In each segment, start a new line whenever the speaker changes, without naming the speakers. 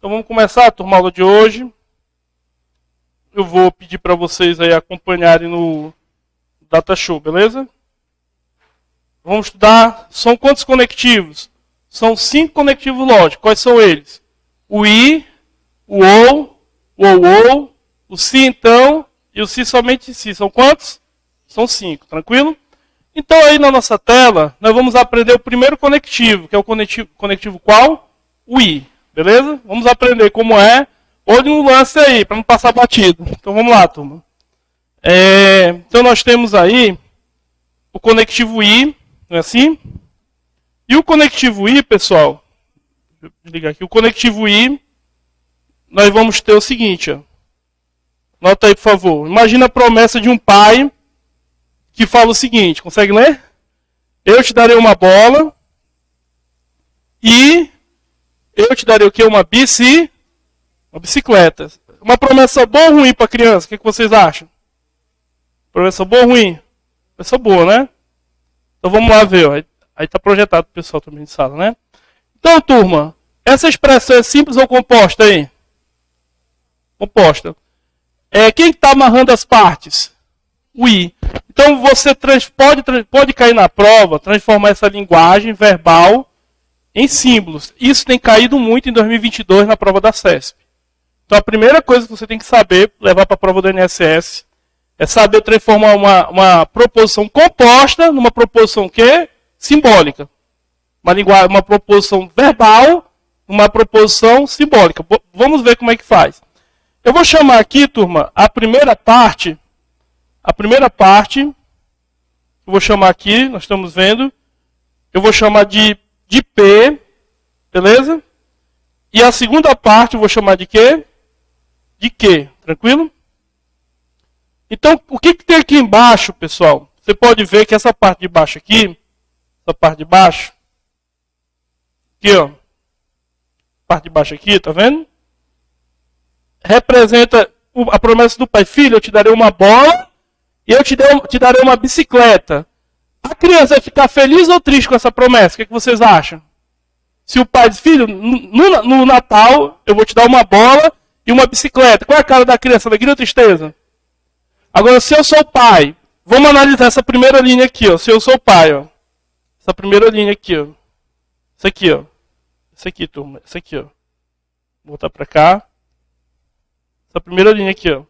Então vamos começar, turma, a aula de hoje. Eu vou pedir para vocês aí acompanharem no DataShow, beleza? Vamos estudar, são quantos conectivos? São 5 conectivos lógicos. Quais são eles? O I, o OU, o SI então, e o SI somente SI. São quantos? São 5, tranquilo? Então aí na nossa tela, nós vamos aprender o primeiro conectivo, que é o conectivo qual? O I, beleza? Vamos aprender como é. Olhe no lance aí, para não passar batido. Então vamos lá, turma. Então nós temos aí o conectivo I, não é assim? E o conectivo I, pessoal, deixa eu ligar aqui, o conectivo I, nós vamos ter o seguinte, ó. Nota aí, por favor. Imagina a promessa de um pai que fala o seguinte, consegue ler? Eu te darei uma bola e eu te darei o quê? Uma bicicleta. Uma promessa boa ou ruim para a criança? O que vocês acham? Promessa boa ou ruim? Promessa boa, né? Então vamos lá ver. Ó. Aí está projetado para o pessoal também de sala, né? Então, turma, essa expressão é simples ou composta aí? Composta. Quem está amarrando as partes? O I. Então você pode cair na prova, transformar essa linguagem verbal em símbolos. Isso tem caído muito em 2022 na prova da CESP. Então a primeira coisa que você tem que saber, levar para a prova do INSS, é saber transformar uma proposição composta numa proposição quê? Simbólica. Uma proposição verbal, uma proposição simbólica. Vamos ver como é que faz. Eu vou chamar aqui, turma, a primeira parte, eu vou chamar aqui, nós estamos vendo, eu vou chamar de P, beleza? E a segunda parte eu vou chamar de quê? De Q, tranquilo? Então, o que tem aqui embaixo, pessoal? Você pode ver que essa parte de baixo aqui, aqui, ó, parte de baixo aqui, tá vendo? Representa a promessa do pai. Filho, eu te darei uma bola e eu te darei uma bicicleta. A criança vai ficar feliz ou triste com essa promessa? O que vocês acham? Se o pai diz, filho, no Natal eu vou te dar uma bola e uma bicicleta. Qual é a cara da criança? Alegria ou tristeza? Agora, se eu sou o pai, vamos analisar essa primeira linha aqui, ó. Se eu sou o pai, ó. Essa primeira linha aqui, ó. Isso aqui, ó. Isso aqui, turma. Isso aqui, ó. Vou voltar para cá. Essa primeira linha aqui, ó.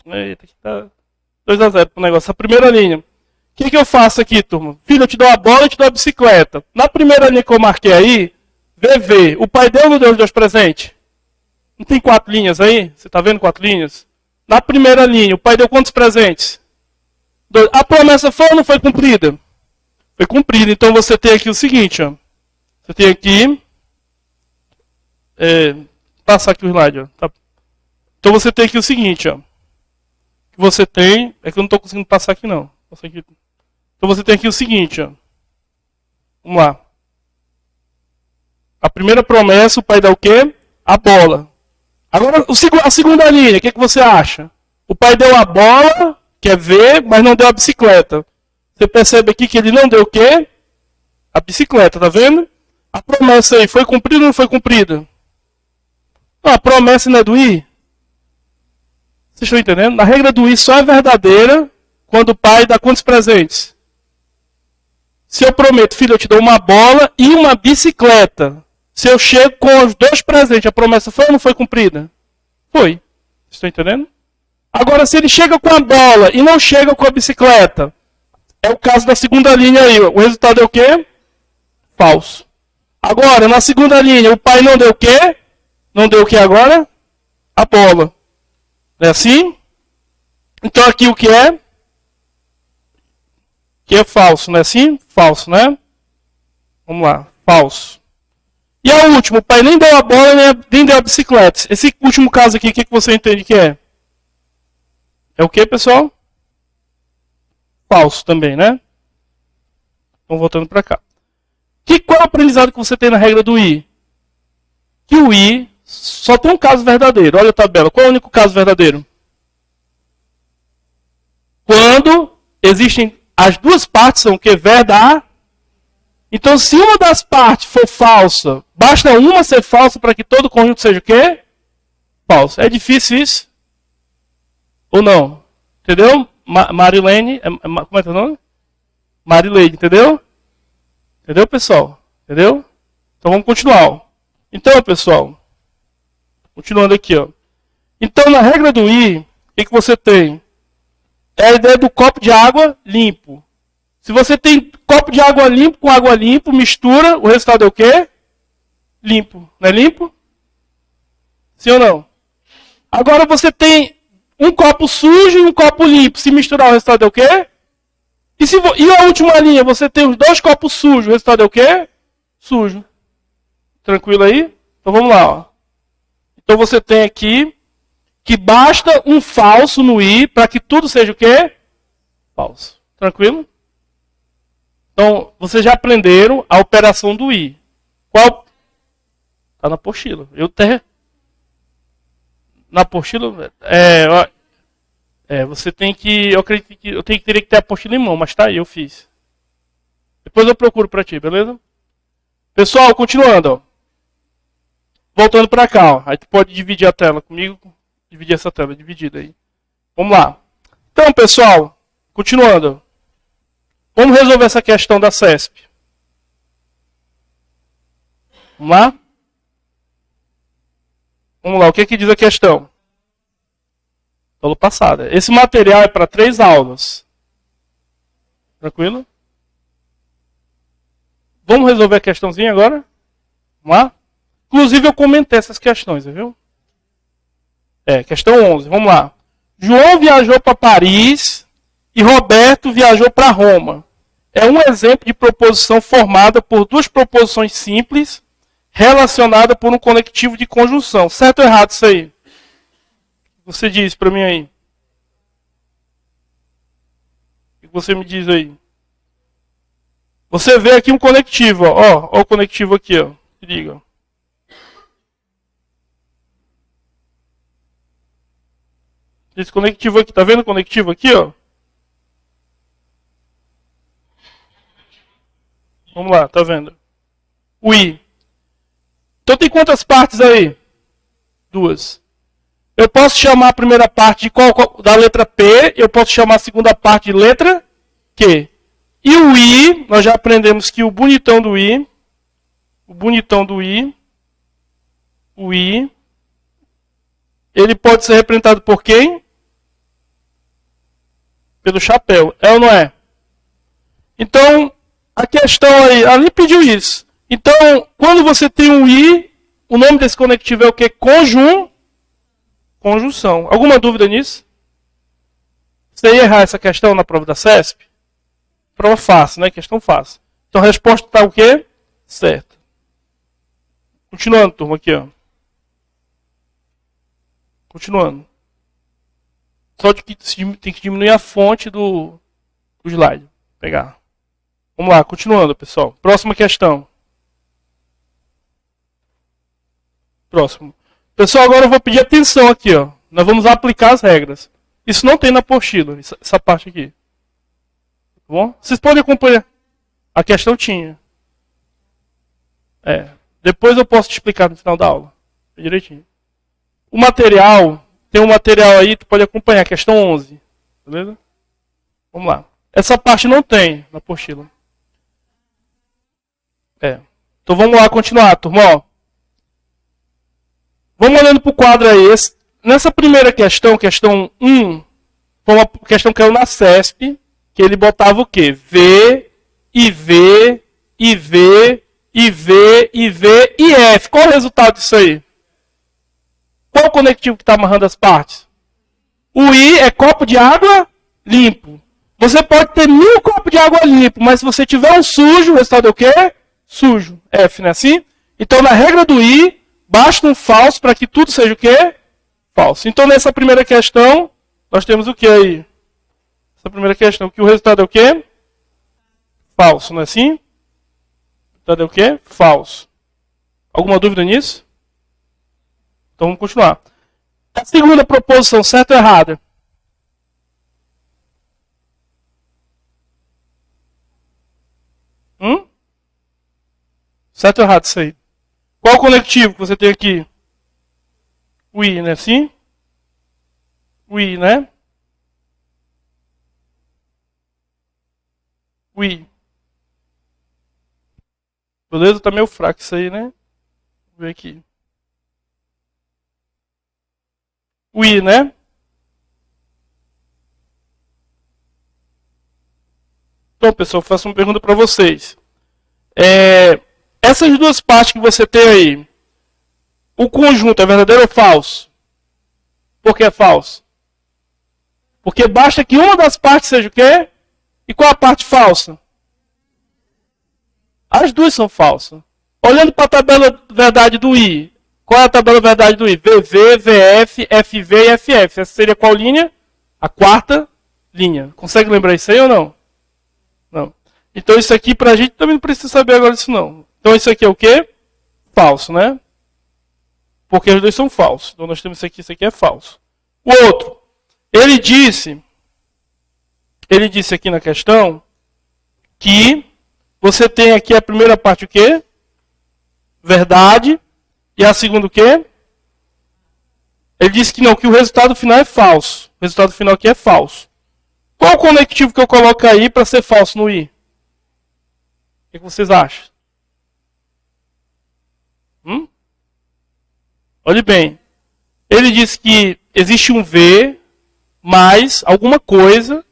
Eita, aqui tá 2-0 pro negócio. Essa primeira linha. O que eu faço aqui, turma? Filho, eu te dou a bola e te dou a bicicleta. Na primeira linha que eu marquei aí, VV. O pai deu ou não deu os dois presentes? Não tem 4 linhas aí? Você tá vendo 4 linhas? Na primeira linha, o pai deu quantos presentes? 2. A promessa foi ou não foi cumprida? Foi cumprida. Então você tem aqui o seguinte, ó. Você tem aqui... passar aqui o slide, ó. Tá. Então você tem aqui o seguinte, ó. Que você tem... É que eu não estou conseguindo passar aqui, não. Então você tem aqui o seguinte, ó. Vamos lá. A primeira promessa, o pai dá o quê? A bola. Agora, a segunda linha, o que você acha? O pai deu a bola, que é V, mas não deu a bicicleta. Você percebe aqui que ele não deu o quê? A bicicleta, tá vendo? A promessa aí foi cumprida ou não foi cumprida? Não, a promessa não é do I. Vocês estão entendendo? A regra do I só é verdadeira quando o pai dá quantos presentes? Se eu prometo, filho, eu te dou uma bola e uma bicicleta. Se eu chego com os 2 presentes, a promessa foi ou não foi cumprida? Foi. Vocês estão entendendo? Agora, se ele chega com a bola e não chega com a bicicleta, é o caso da segunda linha aí. O resultado é o quê? Falso. Agora, na segunda linha, o pai não deu o quê? Não deu o que agora? A bola. Não é assim? Então aqui o que é? Que é falso, não é assim? Falso, né? Vamos lá, falso. E a última, o pai nem deu a bola, nem deu a bicicleta. Esse último caso aqui, o que você entende que é? É o que, pessoal? Falso também, né? Então voltando para cá. Qual é o aprendizado que você tem na regra do I? Que o I só tem um caso verdadeiro. Olha a tabela. Qual é o único caso verdadeiro? Quando existem... As duas partes são o que? Verdade Então, se uma das partes for falsa, basta uma ser falsa para que todo o conjunto seja o quê? Falso. É difícil isso? Ou não? Entendeu? Marilene, como é teu nome? Marileide, entendeu? Entendeu, pessoal? Entendeu? Então vamos continuar. Então, pessoal, continuando aqui, ó. Então, na regra do I, o que você tem? É a ideia do copo de água limpo. Se você tem copo de água limpo com água limpa, mistura, o resultado é o quê? Limpo. Não é limpo? Sim ou não? Agora você tem um copo sujo e um copo limpo. Se misturar, o resultado é o quê? E a última linha, você tem os dois copos sujos, o resultado é o quê? Sujo. Tranquilo aí? Então vamos lá. Ó. Então você tem aqui que basta um falso no I para que tudo seja o quê? Falso. Tranquilo? Então, vocês já aprenderam a operação do I. Qual? Está na apostila. Na apostila? Você tem que... Eu acredito que teria que ter a apostila em mão, mas tá aí, eu fiz. Depois eu procuro para ti, beleza? Pessoal, continuando. Ó. Voltando para cá. Ó. Aí tu pode dividir a tela comigo. Dividir essa tela, dividida aí. Vamos lá. Então, pessoal, continuando. Vamos resolver essa questão da CESP. Vamos lá? Vamos lá, o que diz a questão? Aula passada. Esse material é para 3 aulas. Tranquilo? Vamos resolver a questãozinha agora? Vamos lá? Inclusive eu comentei essas questões, viu? Questão 11, vamos lá. João viajou para Paris e Roberto viajou para Roma. É um exemplo de proposição formada por duas proposições simples relacionadas por um conectivo de conjunção. Certo ou errado isso aí? Você diz para mim aí. O que você me diz aí? Você vê aqui um conectivo, ó. Ó o conectivo aqui, ó. Se liga. Esse conectivo aqui, tá vendo o conectivo aqui, ó? Vamos lá, tá vendo? O I. Então tem quantas partes aí? 2. Eu posso chamar a primeira parte de qual? Da letra P, eu posso chamar a segunda parte de letra Q. E o I, nós já aprendemos que o bonitão do I, ele pode ser representado por quem? Pelo chapéu. É ou não é? Então, a questão aí, ali pediu isso. Então, quando você tem um I, o nome desse conectivo é o quê? Conjunção. Alguma dúvida nisso? Você ia errar essa questão na prova da CESP? Prova fácil, né? Questão fácil. Então, a resposta está o quê? Certo. Continuando, turma, aqui, ó. Continuando. Só que tem que diminuir a fonte do slide. Pegar. Vamos lá, continuando, pessoal. Próxima questão. Próximo. Pessoal, agora eu vou pedir atenção aqui, ó. Nós vamos aplicar as regras. Isso não tem na apostila, essa parte aqui. Tá bom? Vocês podem acompanhar. A questão tinha. Depois eu posso te explicar no final da aula. Direitinho. O material... Tem um material aí, tu pode acompanhar, questão 11. Beleza? Vamos lá. Essa parte não tem na apostila. Então vamos lá continuar, turma. Ó. Vamos olhando para o quadro aí. Nessa primeira questão, questão 1, foi uma questão que caiu na CESP, que ele botava o quê? V, IV, IV, IV, IV e F. Qual é o resultado disso aí? Qual o conectivo que está amarrando as partes? O I é copo de água limpo. Você pode ter 1000 copos de água limpo, mas se você tiver um sujo, o resultado é o quê? Sujo. F, não é assim? Então, na regra do I, basta um falso para que tudo seja o quê? Falso. Então, nessa primeira questão, nós temos o que aí? Essa primeira questão, que o resultado é o quê? Falso, não é assim? O resultado é o quê? Falso. Alguma dúvida nisso? Então vamos continuar. A segunda proposição, certo ou errada? Certo ou errado isso aí? Qual o conectivo que você tem aqui? O I, né? Sim? O I, né? O I. Beleza? Tá meio fraco isso aí, né? Vou ver aqui. O I, né? Então, pessoal, eu faço uma pergunta para vocês. Essas duas partes que você tem aí, o conjunto é verdadeiro ou falso? Por que é falso? Porque basta que uma das partes seja o quê? E qual a parte falsa? As duas são falsas. Olhando para a tabela verdade do I, qual é a tabela verdade do I? VV, VF, FV e FF. Essa seria qual linha? A quarta linha. Consegue lembrar isso aí ou não? Não. Então isso aqui pra gente também não precisa saber agora disso não. Então isso aqui é o quê? Falso, né? Porque os dois são falsos. Então nós temos isso aqui é falso. O outro, ele disse aqui na questão que você tem aqui a primeira parte o quê? Verdade. E a segunda o quê? Ele disse que não, que o resultado final é falso. O resultado final aqui é falso. Qual o conectivo que eu coloco aí para ser falso no I? O que vocês acham? Olhe bem. Ele disse que existe um V mais alguma coisa,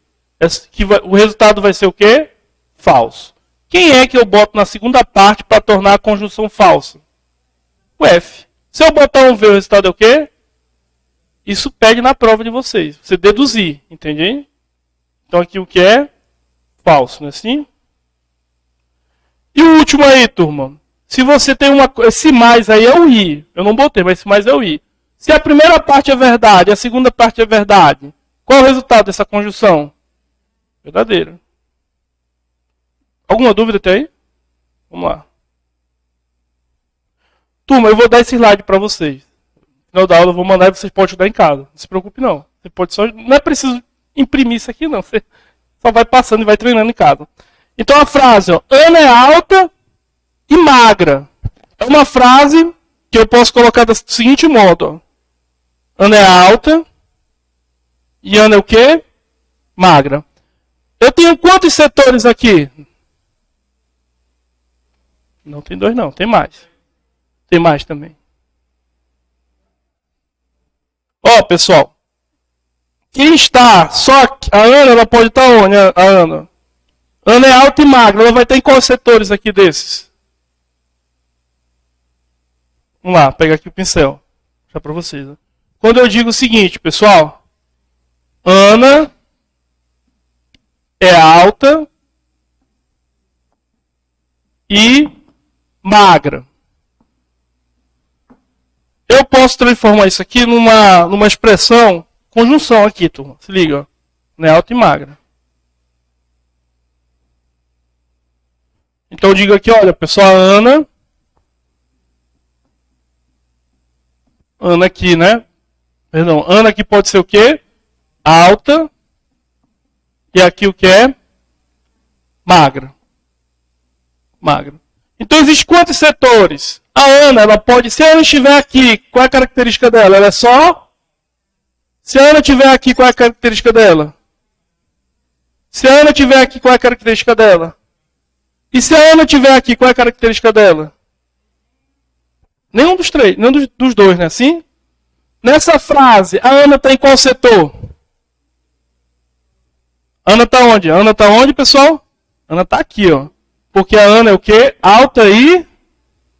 que o resultado vai ser o quê? Falso. Quem é que eu boto na segunda parte para tornar a conjunção falsa? O F. Se eu botar um V, o resultado é o quê? Isso pede na prova de vocês. Você deduzir, entende? Então aqui o que é? Falso, não é assim? E o último aí, turma. Se você tem esse mais aí é o I. Eu não botei, mas esse mais é o I. Se a primeira parte é verdade e a segunda parte é verdade, qual é o resultado dessa conjunção? Verdadeira. Alguma dúvida até aí? Vamos lá. Turma, eu vou dar esse slide para vocês. No final da aula eu vou mandar e vocês podem estudar em casa. Não se preocupe não. Você pode só, não é preciso imprimir isso aqui não. Você só vai passando e vai treinando em casa. Então a frase, ó, Ana é alta e magra. É uma frase que eu posso colocar do seguinte modo. Ó. Ana é alta e Ana é o quê? Magra. Eu tenho quantos setores aqui? Não tem dois não, tem mais. Tem mais também. Ó, pessoal. Quem está só a Ana, ela pode estar onde, a Ana? Ana é alta e magra, ela vai ter em quais setores aqui desses? Vamos lá, pegar aqui o pincel. Já para vocês. Né? Quando eu digo o seguinte, pessoal. Ana é alta e magra. Eu posso transformar isso aqui numa expressão, conjunção aqui, turma. Se liga, ó. Ana é alta e magra. Então eu digo aqui, olha, pessoal, Ana aqui, né? Perdão, Ana aqui pode ser o quê? Alta. E aqui o que é? Magra. Magra. Então existem quantos setores? A Ana, ela pode, se a Ana estiver aqui, qual é a característica dela? Ela é só? Se a Ana estiver aqui, qual é a característica dela? Se a Ana estiver aqui, qual é a característica dela? E se a Ana estiver aqui, qual é a característica dela? Nenhum dos três, nenhum dos dois, né? Assim? Nessa frase, a Ana está em qual setor? Ana está onde? A Ana está onde, pessoal? A Ana está aqui, ó. Porque a Ana é o quê? Alta e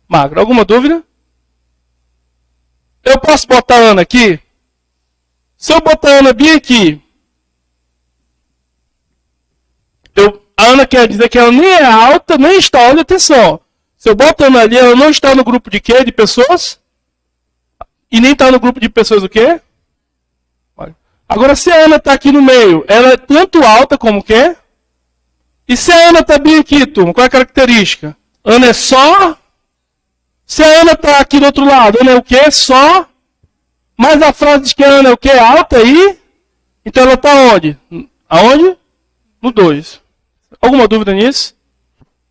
magra. Alguma dúvida? Eu posso botar a Ana aqui? Se eu botar a Ana bem aqui, a Ana quer dizer que ela nem é alta, nem está. Olha, atenção. Se eu boto a Ana ali, ela não está no grupo de quê? De pessoas? E nem está no grupo de pessoas o quê? Agora, se a Ana está aqui no meio, ela é tanto alta como o quê? E se a Ana está bem aqui, turma, qual é a característica? Ana é só? Se a Ana está aqui do outro lado, Ana é o quê? Só? Mas a frase diz que a Ana é o quê? Alta e? Então ela está onde? Aonde? No 2. Alguma dúvida nisso?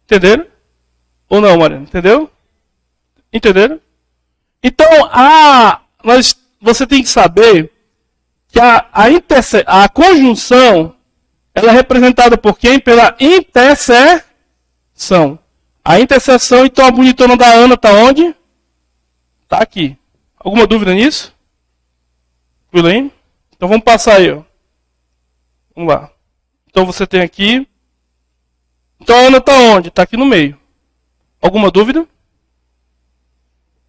Entenderam?
Ou não, Mariana? Entendeu? Entenderam? Então, você tem que saber que a conjunção ela é representada por quem? Pela interseção. A interseção, então, a bonitona da Ana está onde? Está aqui. Alguma dúvida nisso? Tudo aí? Então vamos passar aí. Ó. Vamos lá. Então você tem aqui. Então a Ana está onde? Está aqui no meio. Alguma dúvida?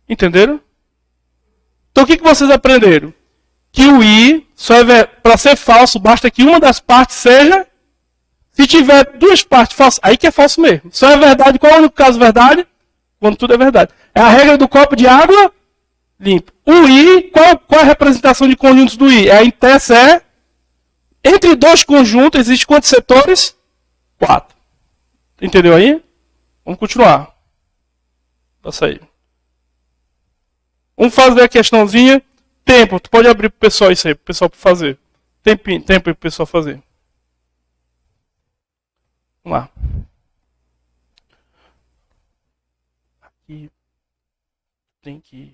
Entenderam? Então o que vocês aprenderam? Que o I, para ser falso, basta que uma das partes seja. Se tiver duas partes falsas, aí que é falso mesmo. Só é verdade. Qual é o único caso verdade? Quando tudo é verdade. É a regra do copo de água limpo. O I, qual é a representação de conjuntos do I? É a interseção. Entre dois conjuntos, existem quantos setores? 4. Entendeu aí? Vamos continuar. Passa aí. Vamos fazer a questãozinha. Tempo. Tu pode abrir para o pessoal isso aí, para o pessoal fazer. Tempo aí para o pessoal fazer. Vamos lá. Aqui tem que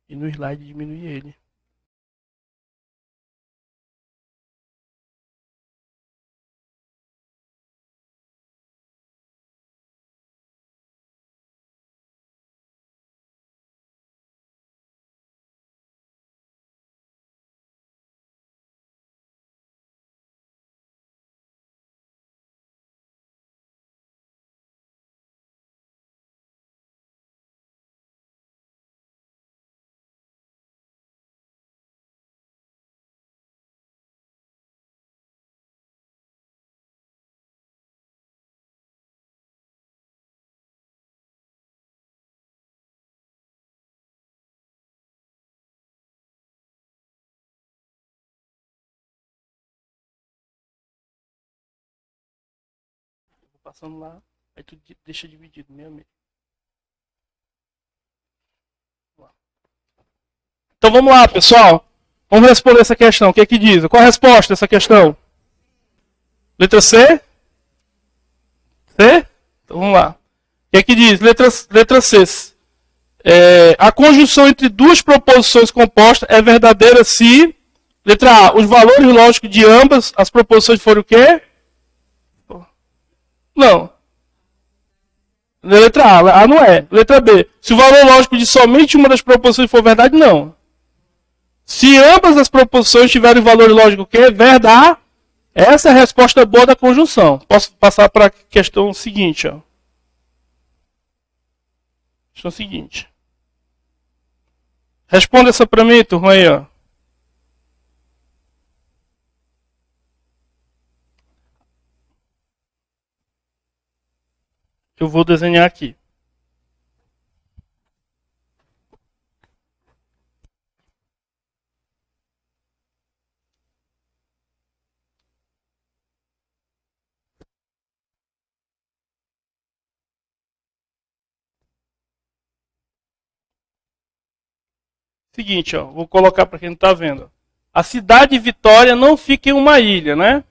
ir no slide e diminuir ele. Passando lá, aí tu deixa dividido, meio a meio. Então vamos lá, pessoal. Vamos responder essa questão. O que é que diz? Qual a resposta dessa questão? Letra C? C? Então vamos lá. O que é que diz? Letra C. A conjunção entre duas proposições compostas é verdadeira se... Letra A. Os valores lógicos de ambas as proposições forem o quê? Não. Letra A não é. Letra B. Se o valor lógico de somente uma das proposições for verdade, não. Se ambas as proposições tiverem valor lógico que é verdade, essa é a resposta boa da conjunção. Posso passar para a questão seguinte. Ó. Questão seguinte. Responda essa para mim, turma aí. Ó. Eu vou desenhar aqui. Seguinte, ó, vou colocar para quem não está vendo. A cidade de Vitória não fica em uma ilha, né?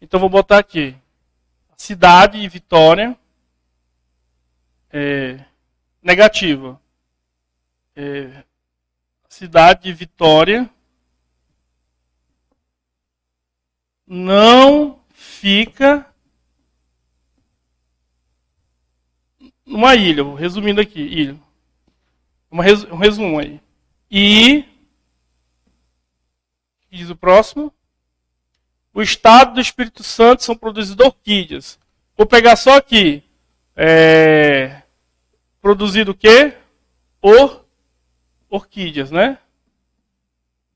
Então vou botar aqui. A cidade de Vitória... negativa. Cidade de Vitória não fica numa ilha. Resumindo aqui, ilha. Um resumo aí. E diz o próximo. O estado do Espírito Santo são produzidas orquídeas. Vou pegar só aqui. Produzido o quê? Orquídeas, né?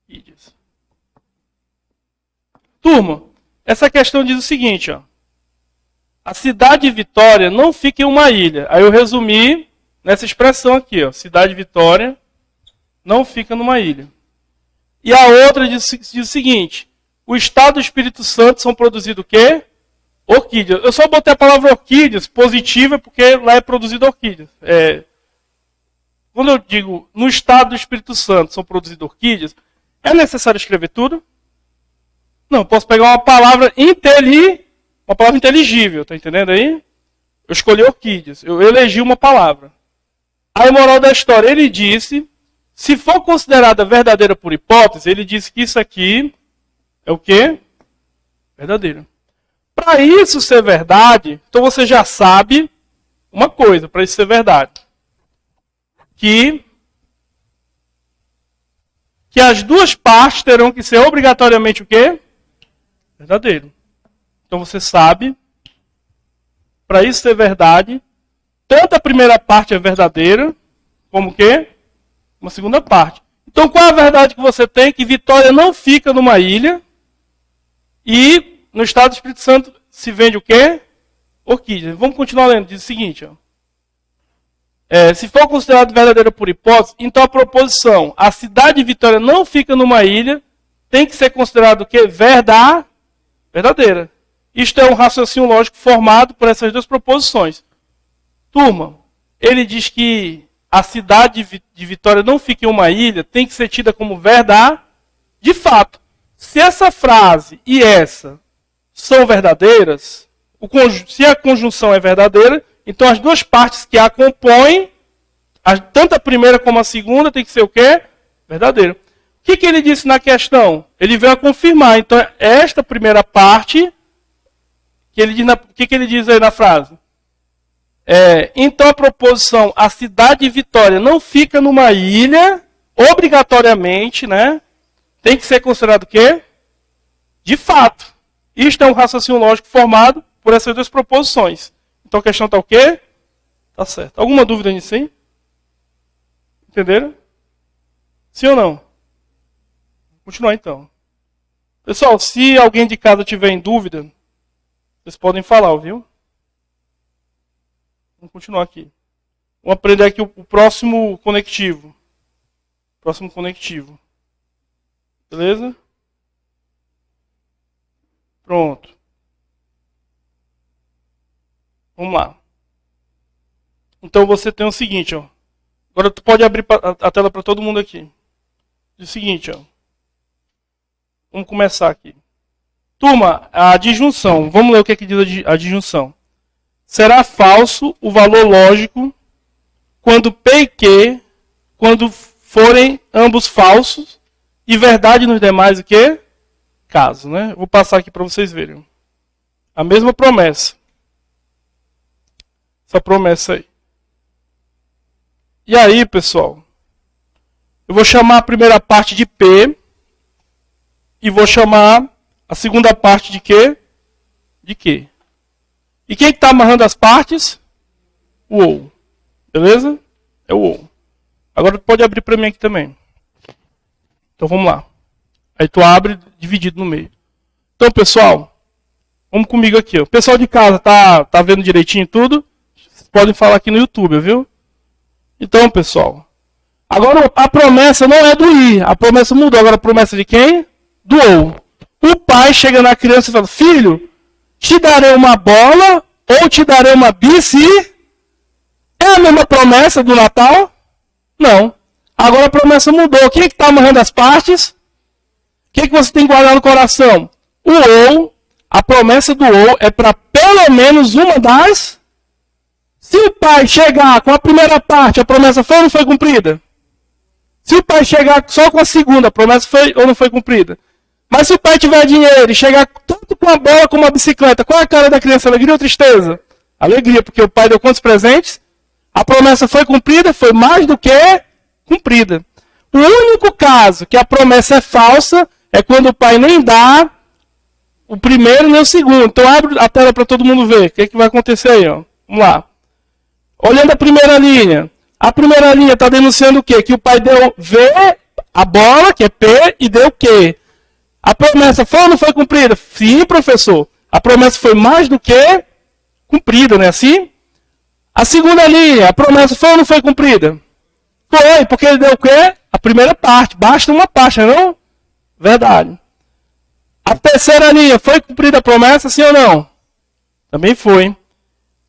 Orquídeas. Turma, essa questão diz o seguinte, ó. A cidade de Vitória não fica em uma ilha. Aí eu resumi nessa expressão aqui, ó. Cidade de Vitória não fica numa ilha. E a outra diz o seguinte. O estado do Espírito Santo são produzidos o quê? Orquídeas. Eu só botei a palavra orquídeas positiva porque lá é produzido orquídeas. Quando eu digo no estado do Espírito Santo são produzidas orquídeas, é necessário escrever tudo? Não, posso pegar uma palavra inteligível, tá entendendo aí?
Eu escolhi orquídeas. Eu elegi uma palavra. Aí, moral da história, ele disse, se for considerada verdadeira por hipótese, ele disse que isso aqui é o quê? Verdadeiro. Para isso ser verdade, então você já sabe uma coisa, para isso ser verdade. Que as duas partes terão que ser obrigatoriamente o quê? Verdadeiro. Então você sabe, para isso ser verdade, tanto a primeira parte é verdadeira, como o quê? Uma segunda parte. Então qual é a verdade que você tem? Que Vitória não fica numa ilha e no estado do Espírito Santo se vende o quê? Orquídea. Vamos continuar lendo. Diz o seguinte, ó. Se for considerado verdadeira por hipótese, então a proposição, a cidade de Vitória não fica numa ilha, tem que ser considerado o quê? Verdadeira. Isto é um raciocínio lógico formado por essas duas proposições. Turma, ele diz que a cidade de Vitória não fica em uma ilha, tem que ser tida como verdade. De fato, se essa frase e essa são verdadeiras, se a conjunção é verdadeira, então as duas partes que a compõem, tanto a primeira como a segunda, tem que ser o quê? Verdadeiro. O que ele disse na questão? Ele veio a confirmar. Então, esta primeira parte, o que ele diz aí na frase? Então a proposição, a cidade de Vitória não fica numa ilha, obrigatoriamente, né? Tem que ser considerado o quê? De fato. Isto é um raciocínio lógico formado por essas duas proposições. Então a questão está o quê? Está certo. Alguma dúvida nisso aí? Entenderam? Sim ou não? Vou continuar então. Pessoal, se alguém de casa tiver em dúvida, vocês podem falar, viu? Vamos continuar aqui. Vamos aprender aqui o próximo conectivo. Próximo conectivo. Beleza? Pronto. Vamos lá. Então você tem o seguinte, ó. Agora tu pode abrir a tela para todo mundo aqui. Diz o seguinte, ó. Vamos começar aqui. Turma, a disjunção. Vamos ler o que diz a disjunção. Será falso o valor lógico quando P e Q, quando forem ambos falsos, e verdade nos demais o quê? Casos, né? Vou passar aqui para vocês verem. A mesma promessa. Essa promessa aí. E aí, pessoal, eu vou chamar a primeira parte de P e vou chamar a segunda parte de quê? De Q. E quem está amarrando as partes? O OU. Beleza? É o OU. Agora tu pode abrir para mim aqui também. Então vamos lá. Aí tu abre dividido no meio. Então, pessoal, vamos comigo aqui. O pessoal de casa tá vendo direitinho tudo? Vocês podem falar aqui no YouTube, viu? Então, pessoal, agora a promessa não é do I. A promessa mudou. Agora a promessa de quem? Do OU. O pai chega na criança e fala, filho, te darei uma bola ou te darei uma bici. É a mesma promessa do Natal? Não. Agora a promessa mudou. Quem é que está amarrando as partes? O que você tem que guardar no coração? O OU, a promessa do OU é para pelo menos uma das... Se o pai chegar com a primeira parte, a promessa foi ou não foi cumprida? Se o pai chegar só com a segunda, a promessa foi ou não foi cumprida? Mas se o pai tiver dinheiro e chegar tanto com a bola como a bicicleta, qual é a cara da criança? Alegria ou tristeza? Alegria, porque o pai deu quantos presentes? A promessa foi cumprida? Foi mais do que cumprida. O único caso que a promessa é falsa é quando o pai nem dá o primeiro nem o segundo. Então abre a tela para todo mundo ver. O que vai acontecer aí? Ó? Vamos lá. Olhando a primeira linha. A primeira linha está denunciando o quê? Que o pai deu V, a bola, que é P, e deu o quê? A promessa foi ou não foi cumprida? Sim, professor. A promessa foi mais do que cumprida, não é assim? A segunda linha, a promessa foi ou não foi cumprida? Foi, porque ele deu o quê? A primeira parte. Basta uma parte, não? Verdade. A terceira linha, foi cumprida a promessa, sim ou não? Também foi.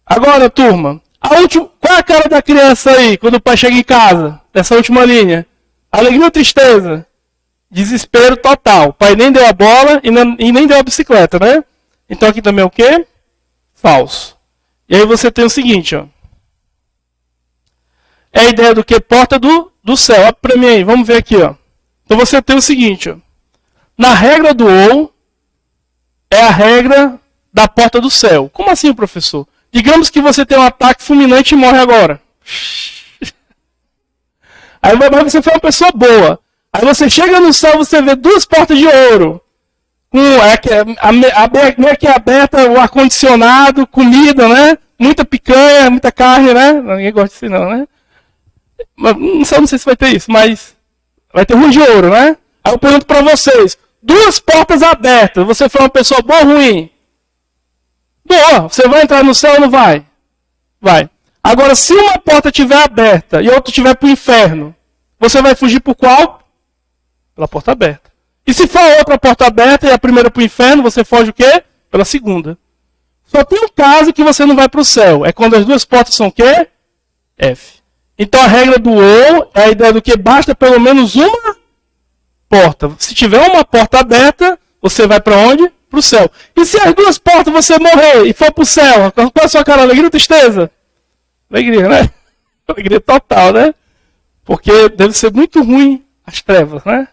Agora, turma, qual é a cara da criança aí, quando o pai chega em casa? Dessa última linha. Alegria ou tristeza? Desespero total. O pai nem deu a bola e nem deu a bicicleta, né? Então aqui também é o quê? Falso.
E aí você tem o seguinte, ó. É a ideia do que? Porta do céu. Olha para mim aí, vamos ver aqui, ó. Então você tem o seguinte, ó. Na regra do ou, é a regra da porta do céu. Como assim, professor? Digamos que você tem um ataque fulminante e morre agora. Aí você foi uma pessoa boa. Aí você chega no céu, você vê duas portas de ouro. Com que é aberta, o ar-condicionado, comida, né? Muita picanha, muita carne, né? Ninguém gosta disso não, né? Não sei se vai ter isso, mas vai ter ruim de ouro, né? Aí eu pergunto para vocês, duas portas abertas, você foi uma pessoa boa ou ruim? Boa, você vai entrar no céu ou não vai? Vai. Agora, se uma porta estiver aberta e outra estiver para o inferno, você vai fugir por qual? Pela porta aberta. E se for outra porta aberta e a primeira para o inferno, você foge o quê? Pela segunda. Só tem um caso que você não vai para o céu. É quando as duas portas são o quê? F. Então a regra do ou é a ideia do que basta pelo menos uma porta. Se tiver uma porta aberta, você vai para onde? Para o céu. E se as duas portas você morrer e for para o céu, qual é a sua cara? Alegria ou tristeza? Alegria, né? Alegria total, né? Porque deve ser muito ruim as trevas, né?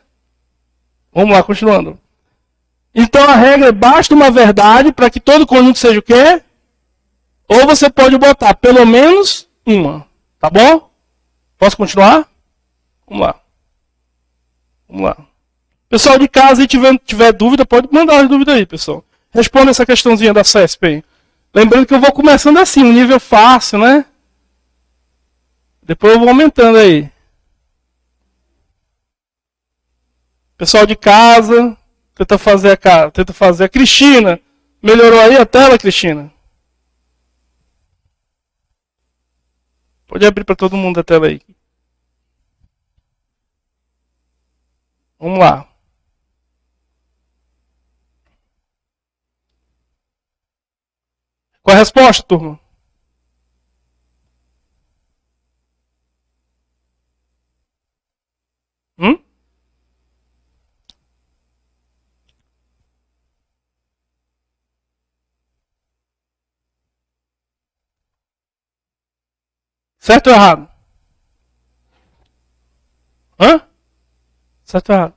Vamos lá, continuando. Então a regra é basta uma verdade para que todo conjunto seja o quê? Ou você pode botar pelo menos uma. Tá bom? Posso continuar? Vamos lá. Vamos lá. Pessoal de casa, se tiver dúvida, pode mandar as dúvidas aí, pessoal. Responda essa questãozinha da CESP aí. Lembrando que eu vou começando assim, um nível fácil, né? Depois eu vou aumentando aí. Pessoal de casa, tenta fazer a Cristina. Melhorou aí a tela, Cristina? Pode abrir para todo mundo a tela aí. Vamos lá. Qual a resposta, turma? Certo ou errado? Hã? Certo ou errado?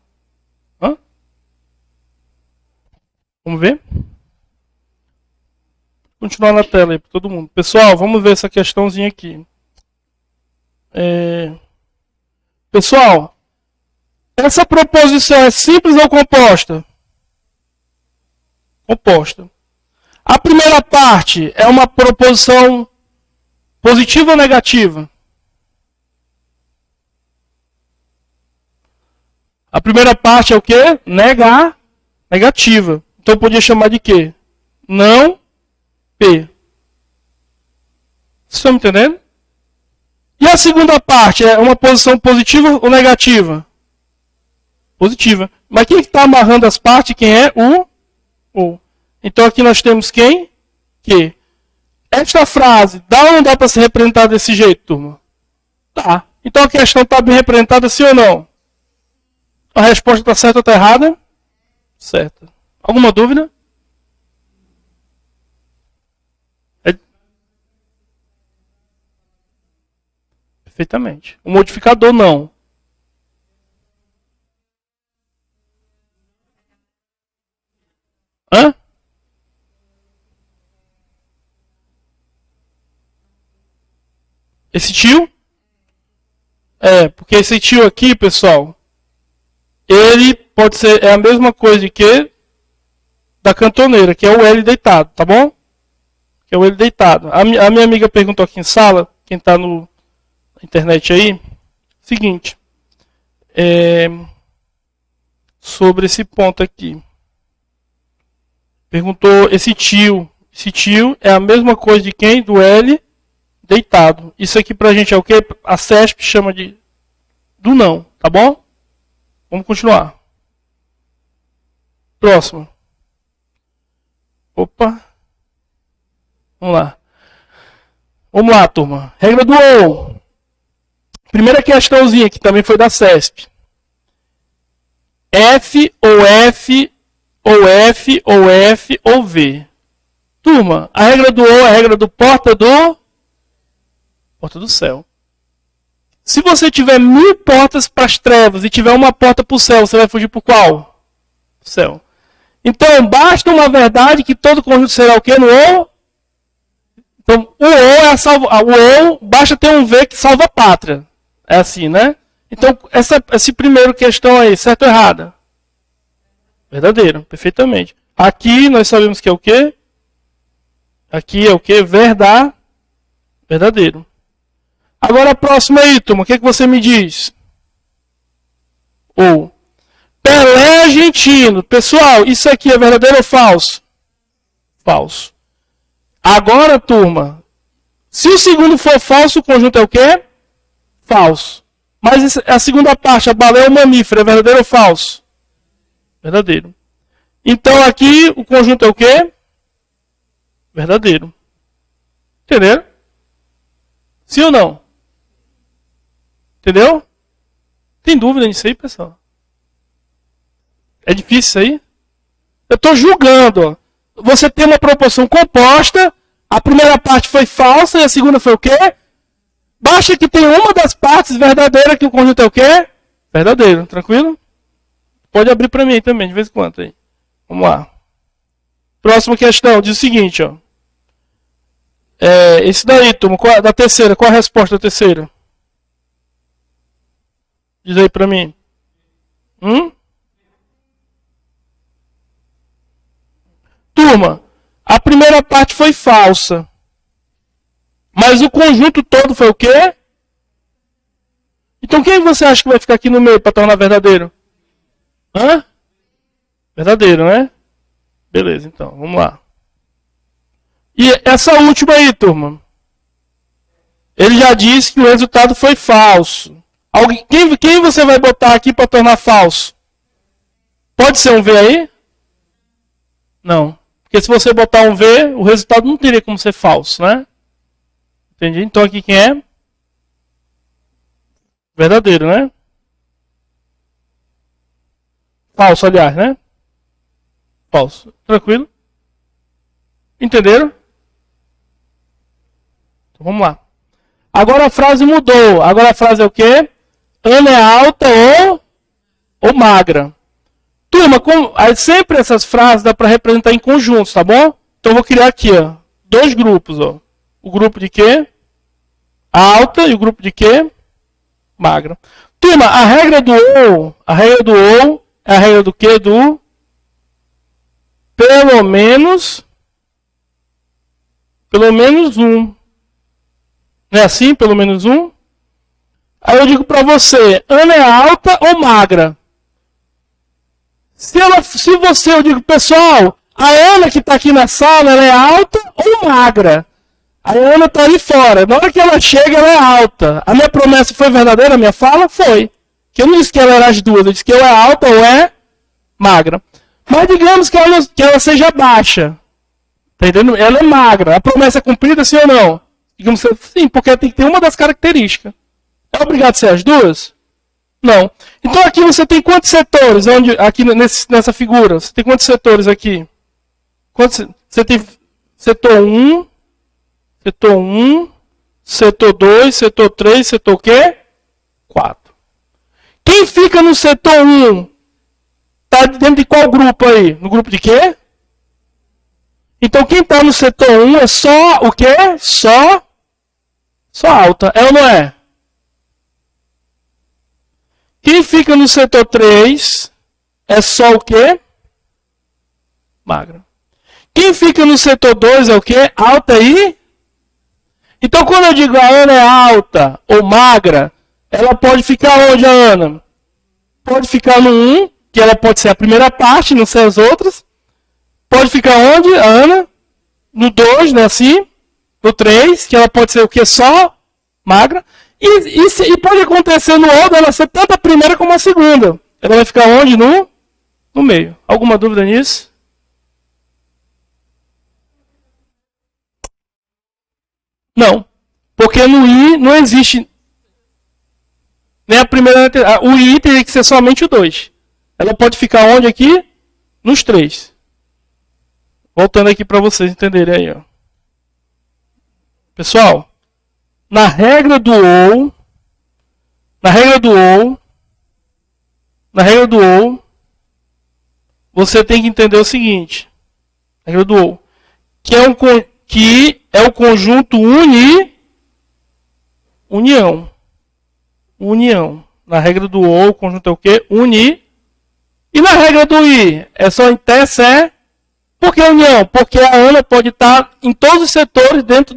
Hã? Vamos ver? Vou continuar na tela aí para todo mundo. Pessoal, vamos ver essa questãozinha aqui. Pessoal, essa proposição é simples ou composta? Composta. A primeira parte é uma proposição positiva ou negativa? A primeira parte é o quê? Negativa. Então podia chamar de quê? Não P. Vocês estão me entendendo? E a segunda parte é uma posição positiva ou negativa? Positiva. Mas quem está amarrando as partes? Quem é? O. Então aqui nós temos quem? Que. Esta frase, dá ou não dá para se representar desse jeito, turma? Tá. Então a questão está bem representada, sim ou não? A resposta está certa ou está errada? Certa. Alguma dúvida? Perfeitamente. O modificador não. Hã? Esse tio? Porque esse tio aqui, pessoal, ele pode ser a mesma coisa que da cantoneira, que é o L deitado, tá bom? Que é o L deitado. A minha amiga perguntou aqui em sala, quem está na internet aí, seguinte, sobre esse ponto aqui. Perguntou esse tio. Esse tio é a mesma coisa de quem? Do L deitado. Isso aqui pra gente é o que? A CESP chama de do não, tá bom? Vamos continuar. Próximo. Opa. Vamos lá. Vamos lá, turma. Regra do ou. Primeira questãozinha que também foi da CESP. F ou F ou F ou F ou V. Turma, a regra do ou é a regra do porta do céu. Se você tiver 1000 portas para as trevas e tiver uma porta para o céu, você vai fugir por qual? Céu. Então, basta uma verdade que todo conjunto será o quê no ou? Então, o ou é o ou, basta ter um V que salva a pátria. É assim, né? Então, esse primeiro questão aí, certo ou errada? Verdadeiro, perfeitamente. Aqui nós sabemos que é o quê? Aqui é o quê? Verdadeiro. Agora a próxima aí, turma, o que você me diz? Ou. Pelé argentino. Pessoal, isso aqui é verdadeiro ou falso? Falso. Agora, turma, se o segundo for falso, o conjunto é o quê? Falso. Mas a segunda parte, a baleia é um mamífero, é verdadeiro ou falso? Verdadeiro. Então aqui o conjunto é o quê? Verdadeiro. Entenderam? Sim ou não? Entendeu? Tem dúvida nisso aí, pessoal? É difícil isso aí? Eu estou julgando. Você tem uma proporção composta, a primeira parte foi falsa e a segunda foi o quê? Basta que tenha uma das partes verdadeira que o conjunto é o quê? Verdadeiro, tranquilo? Pode abrir para mim também, de vez em quando. Aí. Vamos lá. Próxima questão, diz o seguinte, ó. Esse daí, turma, da terceira, qual a resposta da terceira? Diz aí para mim. Turma, a primeira parte foi falsa. Mas o conjunto todo foi o quê? Então quem você acha que vai ficar aqui no meio para tornar verdadeiro? Hã? Verdadeiro, né? Beleza, então, vamos lá. E essa última aí, turma. Ele já disse que o resultado foi falso. Quem você vai botar aqui para tornar falso? Pode ser um V aí? Não. Porque se você botar um V, o resultado não teria como ser falso, né? Entendi? Então aqui quem é? Verdadeiro, né? Falso, aliás, né? Falso. Tranquilo? Entenderam? Então vamos lá. Agora a frase mudou. Agora a frase é o quê? Ana é alta ou magra. Turma, sempre essas frases dá para representar em conjuntos, tá bom? Então eu vou criar aqui, ó, 2 grupos, ó. O grupo de quê? Alta e o grupo de quê? Magra. Turma, a regra do ou é a regra do quê? Do pelo menos um. Não é assim? Pelo menos um? Aí eu digo para você, Ana é alta ou magra? Eu digo, pessoal, a Ana que está aqui na sala, ela é alta ou magra? A Ana está ali fora. Na hora que ela chega, ela é alta. A minha promessa foi verdadeira? A minha fala? Foi. Que eu não disse que ela era as duas. Eu disse que ou é alta ou é magra. Mas digamos que ela seja baixa. Tá entendendo? Ela é magra. A promessa é cumprida, sim ou não? Digamos que sim, porque tem que ter uma das características. É obrigado a ser as duas? Não. Então aqui você tem quantos setores? Aqui nessa figura, você tem quantos setores aqui? Você tem setor 1, setor 1, setor 2, setor 3, setor o quê? 4. Quem fica no setor 1 está dentro de qual grupo aí? No grupo de quê? Então quem está no setor 1 é só o quê? Só alta. É ou não é? Quem fica no setor 3 é só o quê? Magra. Quem fica no setor 2 é o quê? Alta e? Então quando eu digo a Ana é alta ou magra, ela pode ficar onde a Ana? Pode ficar no 1, que ela pode ser a primeira parte, não ser as outras. Pode ficar onde a Ana? No 2, né, assim? No 3, que ela pode ser o quê? Só magra. E pode acontecer no ou dela ser tanto a primeira como a segunda. Ela vai ficar onde? No meio. Alguma dúvida nisso? Não. Porque no I não existe nem a primeira. O I teria que ser somente o 2. Ela pode ficar onde aqui? Nos 3. Voltando aqui para vocês entenderem aí, ó. Pessoal, na regra do ou, você tem que entender o seguinte, a regra do ou, que é o conjunto união. Na regra do ou, o conjunto é o quê? E na regra do i, é só interseção. Por que união? Porque a Ana pode estar em todos os setores dentro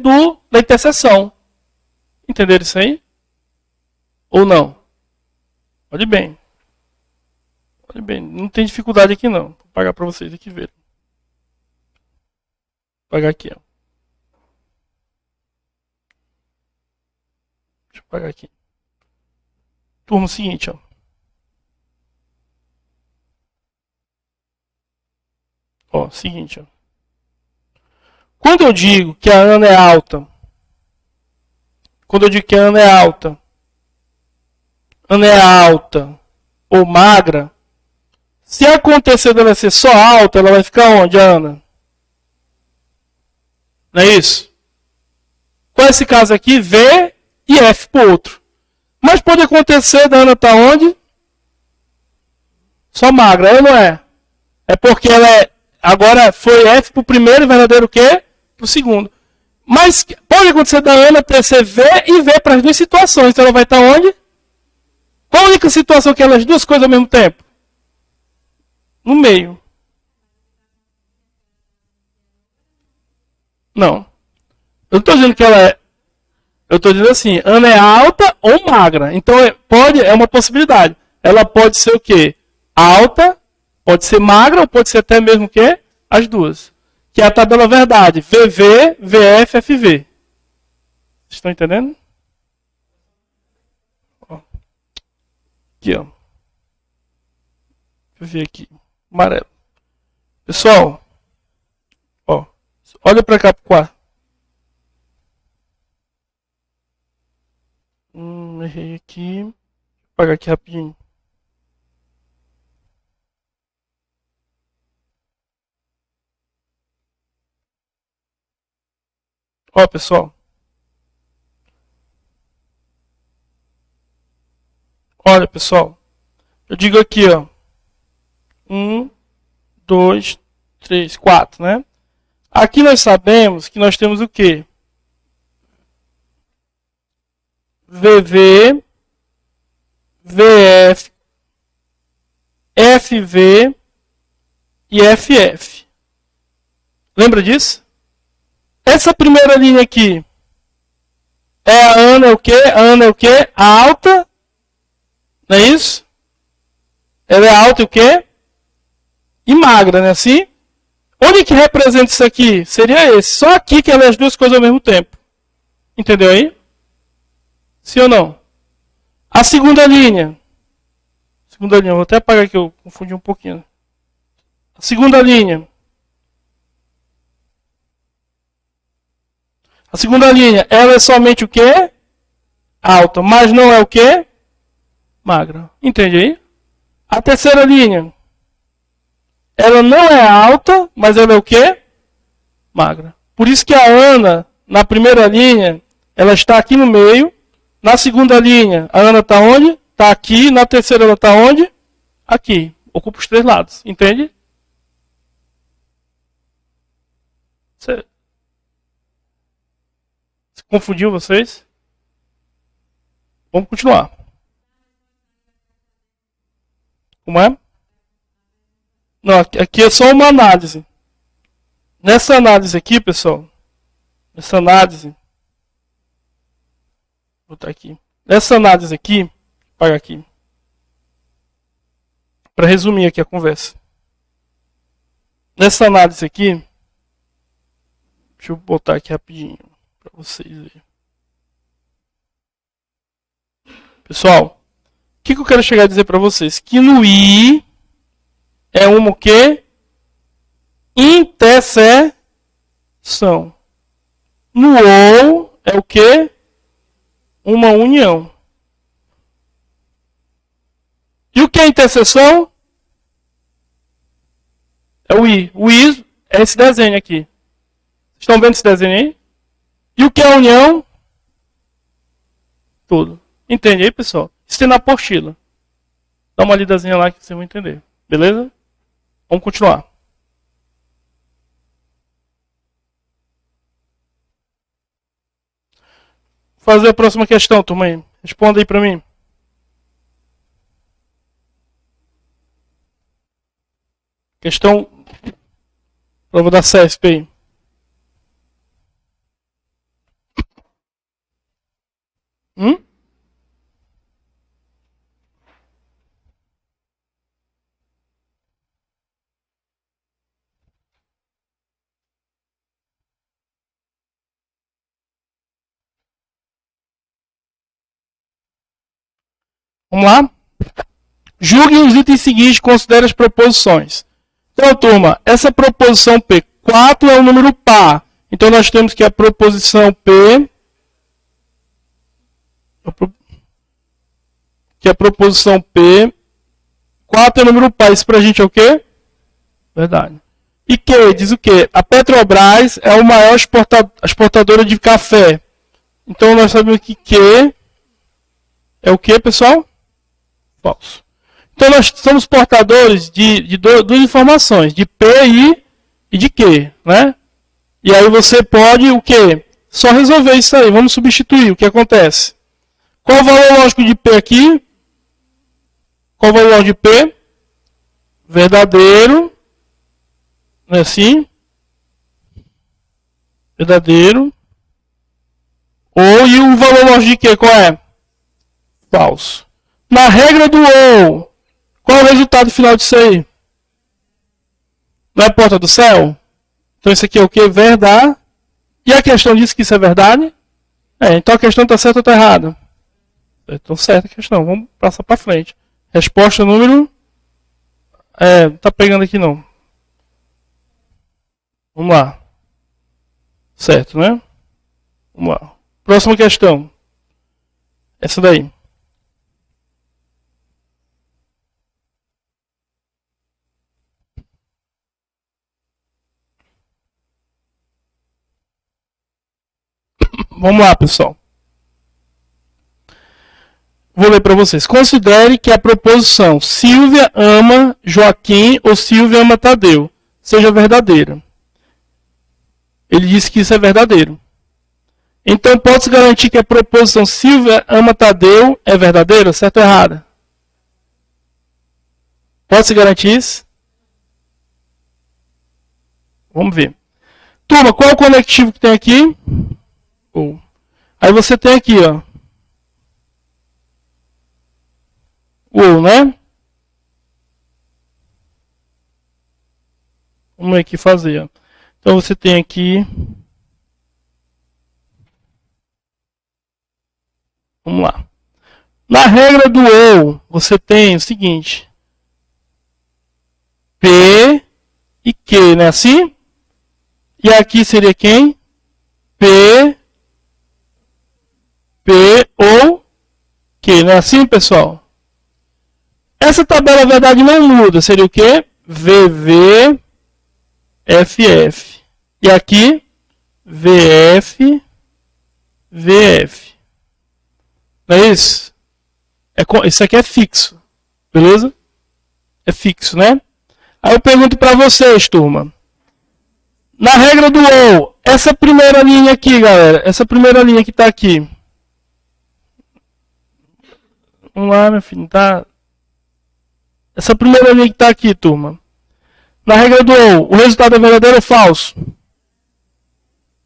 da interseção. Entenderam isso aí? Ou não? Olhe bem. Não tem dificuldade aqui não. Vou pagar para vocês aqui verem. Vou pagar aqui, ó. Deixa eu pagar aqui. Turma, o seguinte, ó. Ó, seguinte, ó. Quando eu digo que a Ana é alta, Ana é alta ou magra, se acontecer dela ser só alta, ela vai ficar onde, Ana? Não é isso? Com esse caso aqui, V e F para o outro. Mas pode acontecer da Ana estar onde? Só magra, ou não é? É porque ela é... Agora foi F para o primeiro e verdadeiro o quê? Para o segundo. Mas pode acontecer da Ana ser V e V para as duas situações. Então ela vai estar onde? Qual a única situação que ela é as duas coisas ao mesmo tempo? No meio. Não. Eu não estou dizendo que ela é... Eu estou dizendo assim, Ana é alta ou magra. Então é uma possibilidade. Ela pode ser o quê? Alta, pode ser magra ou pode ser até mesmo o quê? As duas. Que é a tabela verdade. VV, VF, FV. Vocês estão entendendo? Ó. Aqui, ó. Deixa eu ver aqui. Amarelo. Pessoal, ó. Olha para cá pro quarto. Errei aqui. Vou apagar aqui rapidinho. Ó, pessoal. Olha, pessoal. Eu digo aqui, ó. 1, 2, 3, 4, né? Aqui nós sabemos que nós temos o quê? VV, VF, FV e FF. Lembra disso? Essa primeira linha aqui é a Ana é o quê? A Ana é o quê? A alta. Não é isso? Ela é alta e o quê? E magra, né? Assim? Onde que representa isso aqui? Seria esse. Só aqui que ela é as duas coisas ao mesmo tempo. Entendeu aí? Sim ou não? A segunda linha. Vou até apagar aqui, eu confundi um pouquinho. A segunda linha. A segunda linha, ela é somente o quê? Alta, mas não é o quê? Magra. Entende aí? A terceira linha. Ela não é alta, mas ela é o quê? Magra. Por isso que a Ana, na primeira linha, ela está aqui no meio. Na segunda linha, a Ana está onde? Está aqui. Na terceira, ela está onde? Aqui. Ocupa os três lados. Entende? Você confundiu vocês? Vamos continuar. Como é? Não, aqui é só uma análise. Nessa análise aqui, pessoal. Essa análise. Vou botar aqui. Essa análise aqui. Vou apagar aqui. Para resumir aqui a conversa. Nessa análise aqui. Deixa eu botar aqui rapidinho. Para vocês verem. Pessoal. O que eu quero chegar a dizer para vocês? Que no I é uma o quê? Interseção. No OU é o quê? Uma união. E o que é interseção? É o I. O I É esse desenho aqui. Estão vendo esse desenho aí? E o que é a união? Tudo. Entende aí, pessoal? Isso tem na apostila. Dá uma lidazinha lá que vocês vão entender. Beleza? Vamos continuar. Vou fazer a próxima questão, turma aí. Responda aí para mim. Questão prova da CESP aí. Vamos lá? Julgue os itens seguintes e considere as proposições. Então, turma, essa proposição P, 4 é um número par. Então, nós temos que a proposição P... Que a proposição P... 4 é um número par. Isso pra gente é o quê? Verdade. E Q diz o quê? A Petrobras é a maior exportadora de café. Então, nós sabemos que Q é o quê, pessoal? Falso. Então, nós somos portadores de duas informações, de P e de Q, né? E aí você pode, o quê? Só resolver isso aí. Vamos substituir. O que acontece? Qual o valor lógico de P aqui? Qual o valor lógico de P? Verdadeiro. Não é assim? Verdadeiro. E o valor lógico de Q, qual é? Falso. Na regra do OU, qual é o resultado final disso aí? Não é a porta do céu? Então isso aqui é o que? Verdade. E a questão diz que isso é verdade? Então a questão está certa ou está errada? Então certa a questão. Vamos passar para frente. Resposta número... tá pegando aqui não. Vamos lá. Certo, né? Vamos lá. Próxima questão. Essa daí. Vamos lá, pessoal. Vou ler para vocês. Considere que a proposição Silvia ama Joaquim ou Silvia ama Tadeu seja verdadeira. Ele disse que isso é verdadeiro. Então, pode-se garantir que a proposição Silvia ama Tadeu é verdadeira, certo ou errada? Pode-se garantir isso? Vamos ver. Turma, qual é o conectivo que tem aqui? Aí você tem aqui, ó. O, né? Vamos aqui fazer, ó. Então você tem aqui. Vamos lá. Na regra do OU, você tem o seguinte. P e Q, não é assim? E aqui seria quem? P ou Q, não é assim, pessoal? Essa tabela, na verdade, não muda. Seria o quê? VV, FF. E aqui, VF, VF. Não é isso? Isso aqui é fixo. Beleza? É fixo, né? Aí eu pergunto para vocês, turma. Na regra do OU, essa primeira linha aqui, galera. Essa primeira linha que está aqui. Vamos lá, meu filho. Tá? Essa primeira linha que está aqui, turma. Na regra do OU, o resultado é verdadeiro ou falso?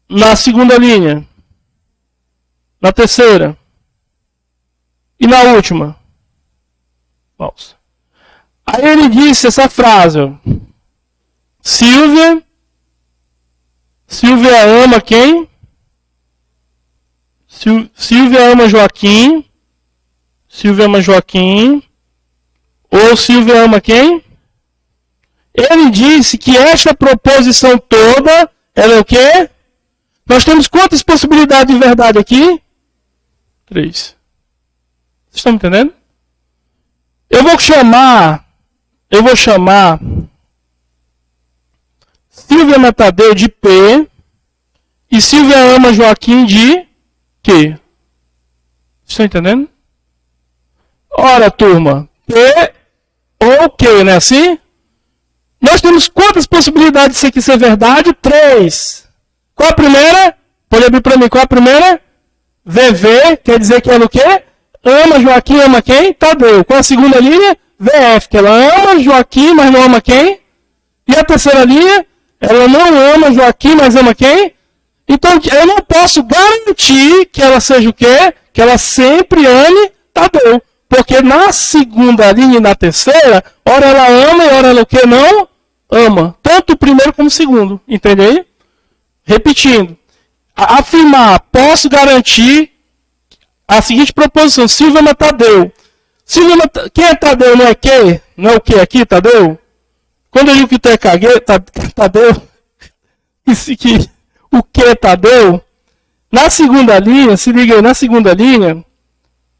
Na segunda linha. Na terceira. E na última? Falso. Aí ele disse essa frase. Ó. Silvia ama quem? Silvia ama Joaquim. Silvia ama Joaquim. Ou Silvia ama quem? Ele disse que esta proposição toda, ela é o quê? Nós temos quantas possibilidades de verdade aqui? 3. Vocês estão me entendendo? Eu vou chamar Silvia ama Tadeu de P. E Silvia ama Joaquim de Q. Estão entendendo? Ora, turma, P ou Q, não é assim? Nós temos quantas possibilidades disso aqui ser verdade? 3. Qual a primeira? Pode abrir para mim. Qual a primeira? VV, quer dizer que ela o quê? Ama Joaquim, ama quem? Tadeu. Qual a segunda linha? VF, que ela ama Joaquim, mas não ama quem? E a terceira linha? Ela não ama Joaquim, mas ama quem? Então, eu não posso garantir que ela seja o quê? Que ela sempre ame Tadeu. Porque na segunda linha e na terceira, ora ela ama e ora ela o quê? Não ama. Tanto o primeiro como o segundo. Entende aí? Repetindo. Afirmar, posso garantir a seguinte proposição. Silvia ama Tadeu. Quem é Tadeu? Não é quê? Não é o que aqui, Tadeu? Quando eu digo que tu é Tadeu, o que é Tadeu? Na segunda linha, se liga aí, na segunda linha,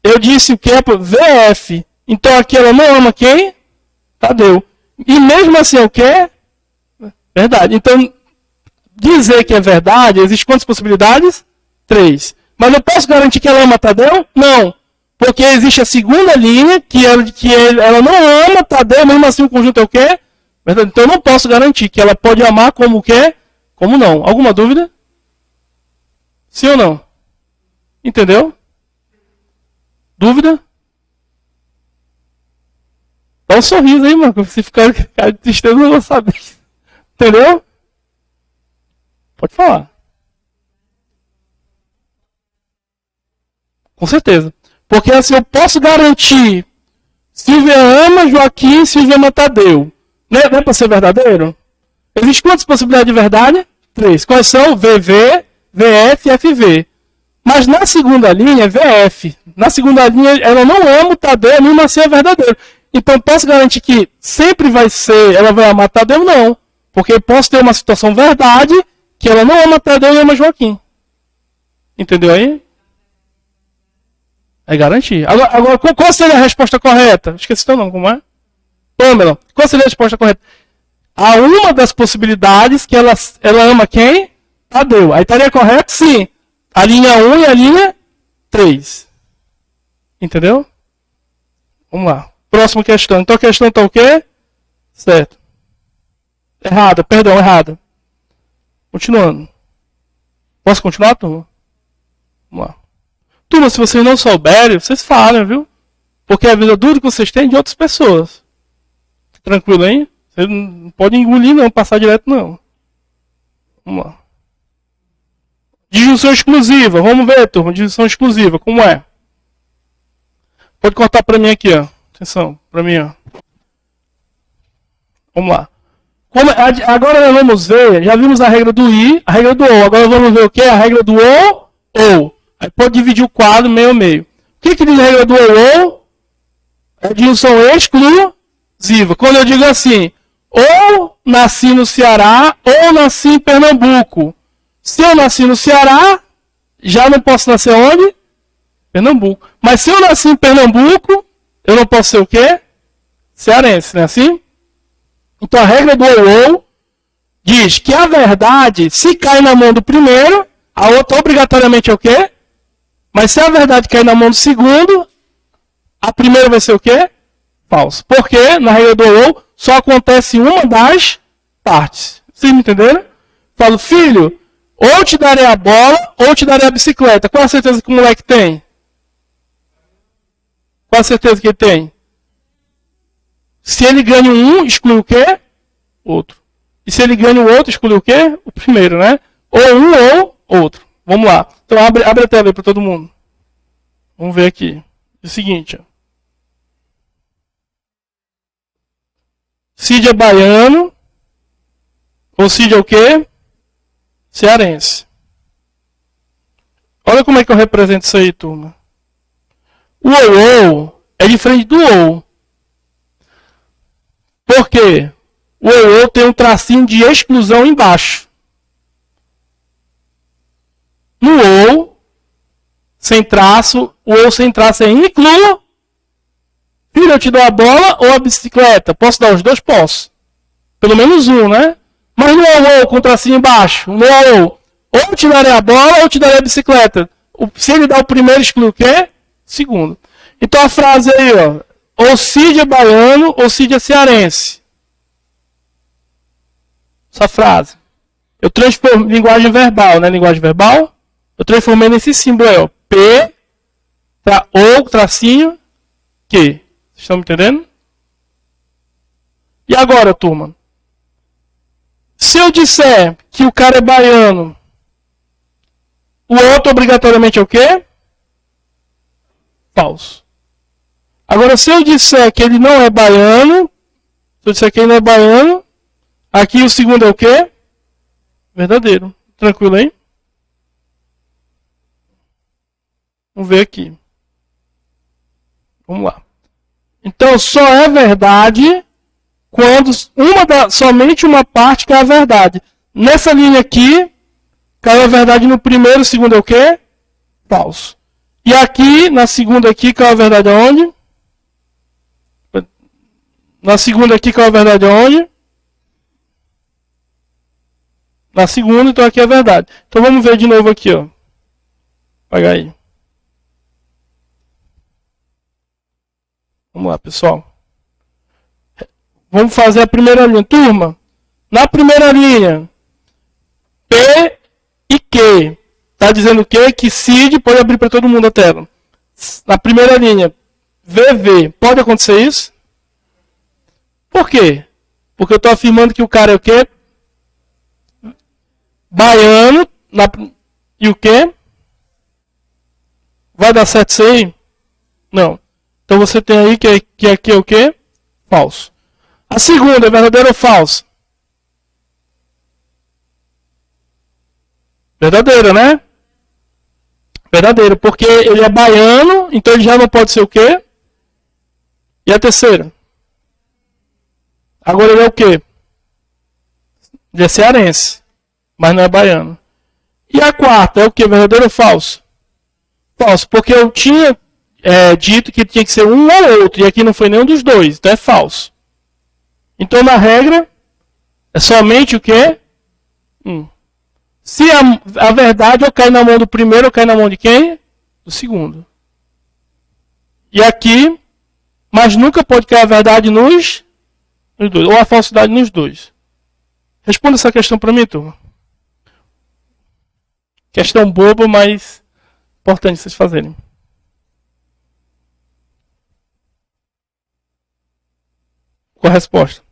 eu disse o que é VF. Então aqui ela não ama quem? Tadeu. E mesmo assim é o que? Verdade. Então, dizer que é verdade, existe quantas possibilidades? 3. Mas eu posso garantir que ela ama Tadeu? Não. Porque existe a segunda linha, que ela não ama Tadeu, mesmo assim o conjunto é o quê? Verdade. Então eu não posso garantir que ela pode amar como o quê? Como não. Alguma dúvida? Sim ou não? Entendeu? Dúvida? Dá um sorriso aí, mano. Se ficar de tristeza, eu não vou saber. Entendeu? Pode falar. Com certeza. Porque assim, eu posso garantir Silvia ama Joaquim, Silvia ama Tadeu. Não é para ser verdadeiro? Existem quantas possibilidades de verdade? 3. Quais são? VV, VF e FV. Mas na segunda linha é VF. Na segunda linha ela não ama o Tadeu, mesmo assim é verdadeiro. Então posso garantir que sempre vai ser, ela vai amar Tadeu? Não. Porque posso ter uma situação verdade que ela não ama Tadeu e ama Joaquim. Entendeu aí? É garantir. Agora, qual seria a resposta correta? Esqueci teu nome, como é? Pamela. Qual seria a resposta correta? Há uma das possibilidades que ela ama quem? Tadeu. Aí estaria correto? Sim. A linha 1 e a linha 3. Entendeu? Vamos lá. Próxima questão. Então a questão está o quê? Certo. Errada. Perdão, errada. Continuando. Posso continuar, turma? Vamos lá. Turma, se vocês não souberem, vocês falem, viu? Porque a vida dura que vocês têm de outras pessoas. Tranquilo, hein? Vocês não podem engolir, não. Passar direto, não. Vamos lá. Disjunção exclusiva. Vamos ver, turma. Disjunção exclusiva. Como é? Pode cortar para mim aqui, ó. Atenção. Para mim, ó. Vamos lá. Agora nós vamos ver. Já vimos a regra do I, a regra do OU. Agora vamos ver o que? A regra do OU. Aí pode dividir o quadro meio a meio. O que diz a regra do OU? É disjunção exclusiva. Quando eu digo assim, ou nasci no Ceará, ou nasci em Pernambuco. Se eu nasci no Ceará, já não posso nascer onde? Pernambuco. Mas se eu nasci em Pernambuco, eu não posso ser o quê? Cearense, não é assim? Então a regra do OU diz que a verdade, se cai na mão do primeiro, a outra obrigatoriamente é o quê? Mas se a verdade cair na mão do segundo, a primeira vai ser o quê? Falso. Porque na regra do OU só acontece uma das partes. Vocês me entenderam? Falo, filho, ou te darei a bola, ou te darei a bicicleta. Qual a certeza que o moleque tem? Qual a certeza que ele tem? Se ele ganha um, exclui o quê? Outro. E se ele ganha o outro, exclui o quê? O primeiro, né? Ou um ou outro. Vamos lá. Então abre a tela aí para todo mundo. Vamos ver aqui. É o seguinte. Ó. Cid é baiano. Ou Cid é o quê? Cearense. Olha como é que eu represento isso aí, turma. O OU é diferente do OU. Por quê? O OU tem um tracinho de exclusão embaixo. No OU, sem traço, o OU sem traço é inclua. Filho, eu te dou a bola ou a bicicleta? Posso dar os dois? Posso. Pelo menos um, né? Mas no ou com tracinho embaixo, no ou te darei a bola ou te darei a bicicleta. Se ele dá o primeiro, exclui o quê? Segundo. Então a frase aí, ó. Ou Cid é baiano ou Cid é cearense. Essa frase. Eu transformei linguagem verbal, né? Linguagem verbal. Eu transformei nesse símbolo aí, ó. P, ou, tracinho, Q. Vocês estão me entendendo? E agora, turma? Se eu disser que o cara é baiano, o outro obrigatoriamente é o quê? Falso. Agora, se eu disser que ele não é baiano, se eu disser que ele não é baiano, aqui o segundo é o quê? Verdadeiro. Tranquilo aí? Vamos ver aqui. Vamos lá. Então, só é verdade quando somente uma parte cai a verdade. Nessa linha aqui, caiu a verdade no primeiro, o segundo é o quê? Falso. E aqui, na segunda aqui, caiu a verdade aonde? Na segunda aqui, caiu a verdade aonde? Na segunda, então aqui é a verdade. Então vamos ver de novo aqui, ó. Apagar aí. Vamos lá, pessoal. Vamos fazer a primeira linha. Turma, na primeira linha, P e Q. Está dizendo o quê? Que Cid pode abrir para todo mundo a tela. Na primeira linha, VV. Pode acontecer isso? Por quê? Porque eu estou afirmando que o cara é o quê? Baiano. E o quê? Vai dar certo isso aí? Não. Então você tem aí que aqui é o quê? Falso. A segunda, é verdadeiro ou falso? Verdadeiro, né? Verdadeiro, porque ele é baiano, então ele já não pode ser o quê? E a terceira? Agora ele é o quê? Ele é cearense, mas não é baiano. E a quarta é o quê? Verdadeiro ou falso? Falso, porque eu tinha dito que tinha que ser um ou outro, e aqui não foi nenhum dos dois, então é falso. Então, na regra, é somente o quê? Se a verdade ou cai na mão do primeiro ou cai na mão de quem? Do segundo. E aqui, mas nunca pode cair a verdade nos dois, ou a falsidade nos dois. Responda essa questão para mim, turma. Questão boba, mas importante vocês fazerem. Qual a resposta?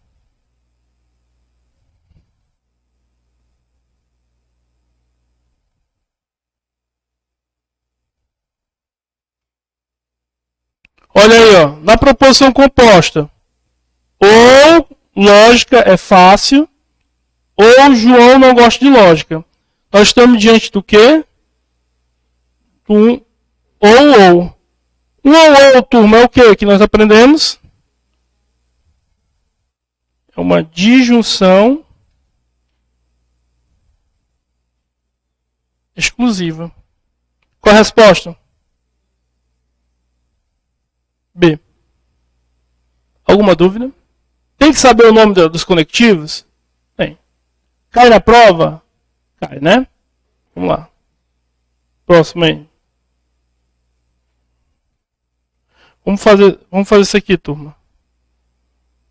Olha aí, ó, na proposição composta, ou lógica é fácil, ou João não gosta de lógica. Nós estamos diante do quê? Do ou. Ou, turma, é o quê que nós aprendemos? É uma disjunção exclusiva. Qual a resposta? B. Alguma dúvida? Tem que saber o nome dos conectivos? Tem. Cai na prova? Cai, né? Vamos lá. Próximo aí. Vamos fazer isso aqui, turma.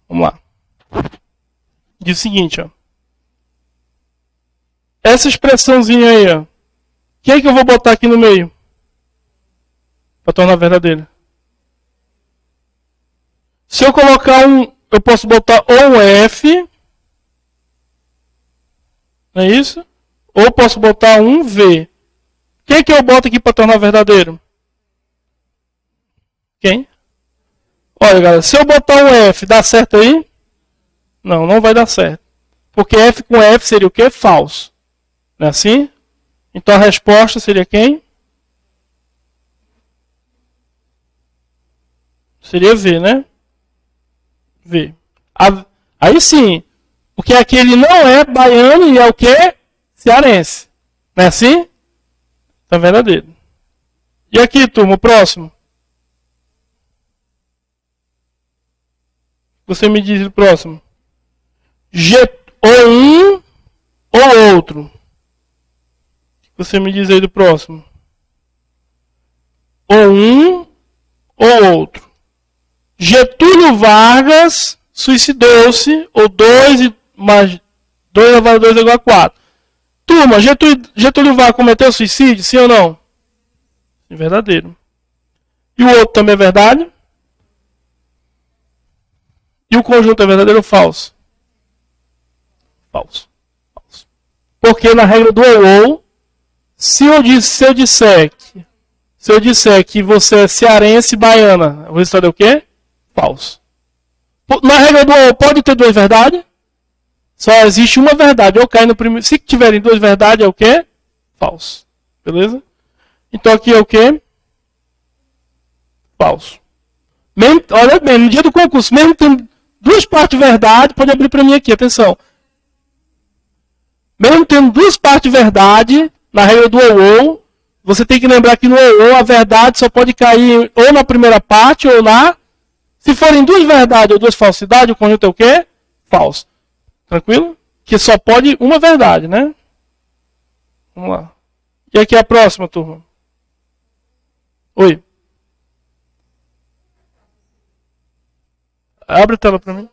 Vamos lá. Diz o seguinte, ó. Essa expressãozinha aí, ó. Quem é que eu vou botar aqui no meio? Para tornar verdadeira. Se eu colocar eu posso botar ou um F, não é isso? Ou posso botar um V. Quem é que eu boto aqui para tornar verdadeiro? Quem? Olha, galera, se eu botar um F, dá certo aí? Não, não vai dar certo. Porque F com F seria o quê? Falso. Não é assim? Então a resposta seria quem? Seria V, né? V. Aí sim, porque aqui ele não é baiano e é o quê? Cearense. Não é assim? Tá verdadeiro. E aqui, turma, o próximo. Você me diz o próximo. Ou 1
outro? O que você me diz aí do próximo? Ou um ou outro. Getúlio Vargas suicidou-se, ou 2 mais 2 elevado a 2 é igual a 4. Turma, Getúlio Vargas cometeu suicídio, sim ou não? É verdadeiro. E o outro também é verdade? E o conjunto é verdadeiro ou falso? Falso. Falso. Porque na regra do ou, se eu disser que você é cearense e baiana, o resultado é o quê? Falso. Na regra do ou, pode ter 2 verdades? Só existe uma verdade. Ou cai no primeiro. Se tiverem 2 verdades, é o quê? Falso. Beleza? Então aqui é o quê? Falso. Mesmo, olha bem, no dia do concurso, mesmo tendo 2 partes de verdade, pode abrir para mim aqui, atenção. Mesmo tendo 2 partes de verdade, na regra do ou, você tem que lembrar que no ou a verdade só pode cair ou na primeira parte ou na... Se forem 2 verdades ou 2 falsidades, o conjunto é o quê? Falso. Tranquilo? Que só pode uma verdade, né? Vamos lá. E aqui a próxima, turma. Oi. Abre a tela para mim.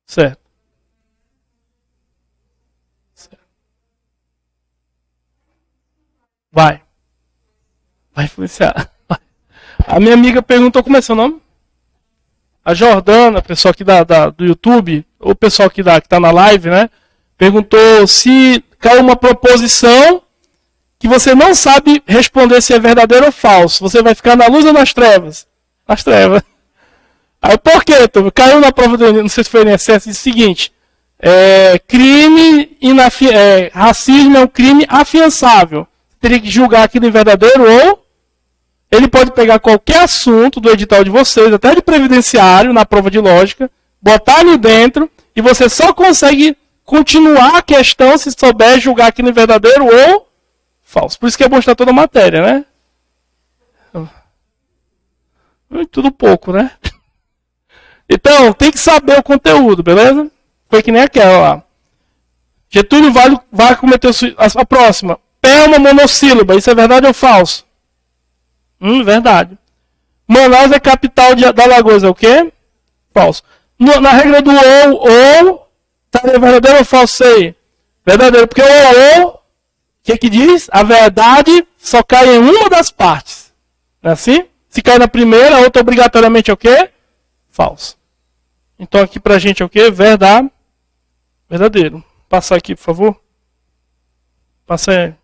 Certo. Vai influenciar. A minha amiga perguntou como é seu nome? A Jordana, pessoal aqui do YouTube, o pessoal que está na live, né? Perguntou se caiu uma proposição que você não sabe responder se é verdadeiro ou falso. Você vai ficar na luz ou nas trevas? Nas trevas. Aí por quê? Caiu na prova do não sei se foi no excesso, diz o seguinte: racismo é um crime afiançável. Teria que julgar aquilo em verdadeiro ou ele pode pegar qualquer assunto do edital de vocês, até de previdenciário, na prova de lógica, botar ali dentro e você só consegue continuar a questão se souber julgar aquilo em verdadeiro ou falso. Por isso que é bom estar toda a matéria, né? Tudo pouco, né? Então, tem que saber o conteúdo, beleza? Foi que nem aquela lá. Getúlio vai cometer a próxima. Pé é uma monossílaba. Isso é verdade ou falso? Verdade. Manaus é capital da Alagoas. É o quê? Falso. Na regra do ou, tá verdadeiro ou falso aí? Verdadeiro. Porque o ou, o que diz? A verdade só cai em uma das partes. Não é assim? Se cai na primeira, a outra obrigatoriamente é o quê? Falso. Então aqui pra gente é o quê? Verdadeiro. Passar aqui, por favor. Passa aí.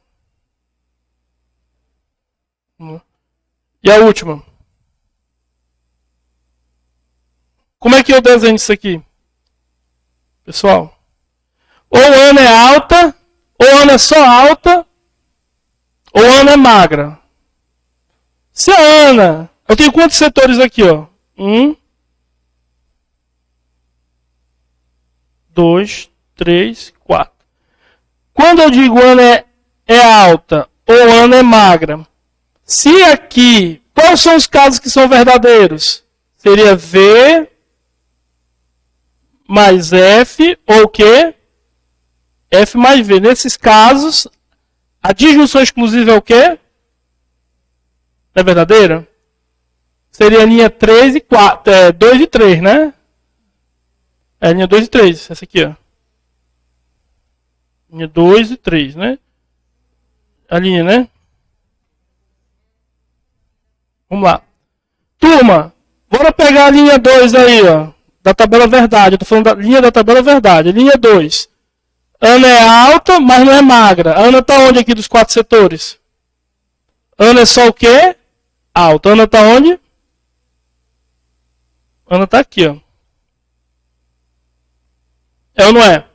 E a última. Como é que eu desenho isso aqui? Pessoal. Ou Ana é alta, ou Ana é só alta, ou Ana é magra. Se a Ana... Eu tenho quantos setores aqui, ó? 1, 2, 3, 4. Quando eu digo Ana é alta ou Ana é magra, se aqui, quais são os casos que são verdadeiros? Seria V mais F ou o quê? F mais V. Nesses casos, a disjunção exclusiva é o quê? Não é verdadeira? Seria a linha 3 e 4, 2 e 3, né? É a linha 2 e 3, essa aqui, ó. Linha 2 e 3, né? A linha, né? Vamos lá. Turma, bora pegar a linha 2 aí, ó. Da tabela verdade. Eu tô falando da linha da tabela verdade. Linha 2. Ana é alta, mas não é magra. A Ana tá onde aqui dos 4 setores? Ana é só o quê? Alta. Ana tá onde? Ana tá aqui, ó. É ou não é?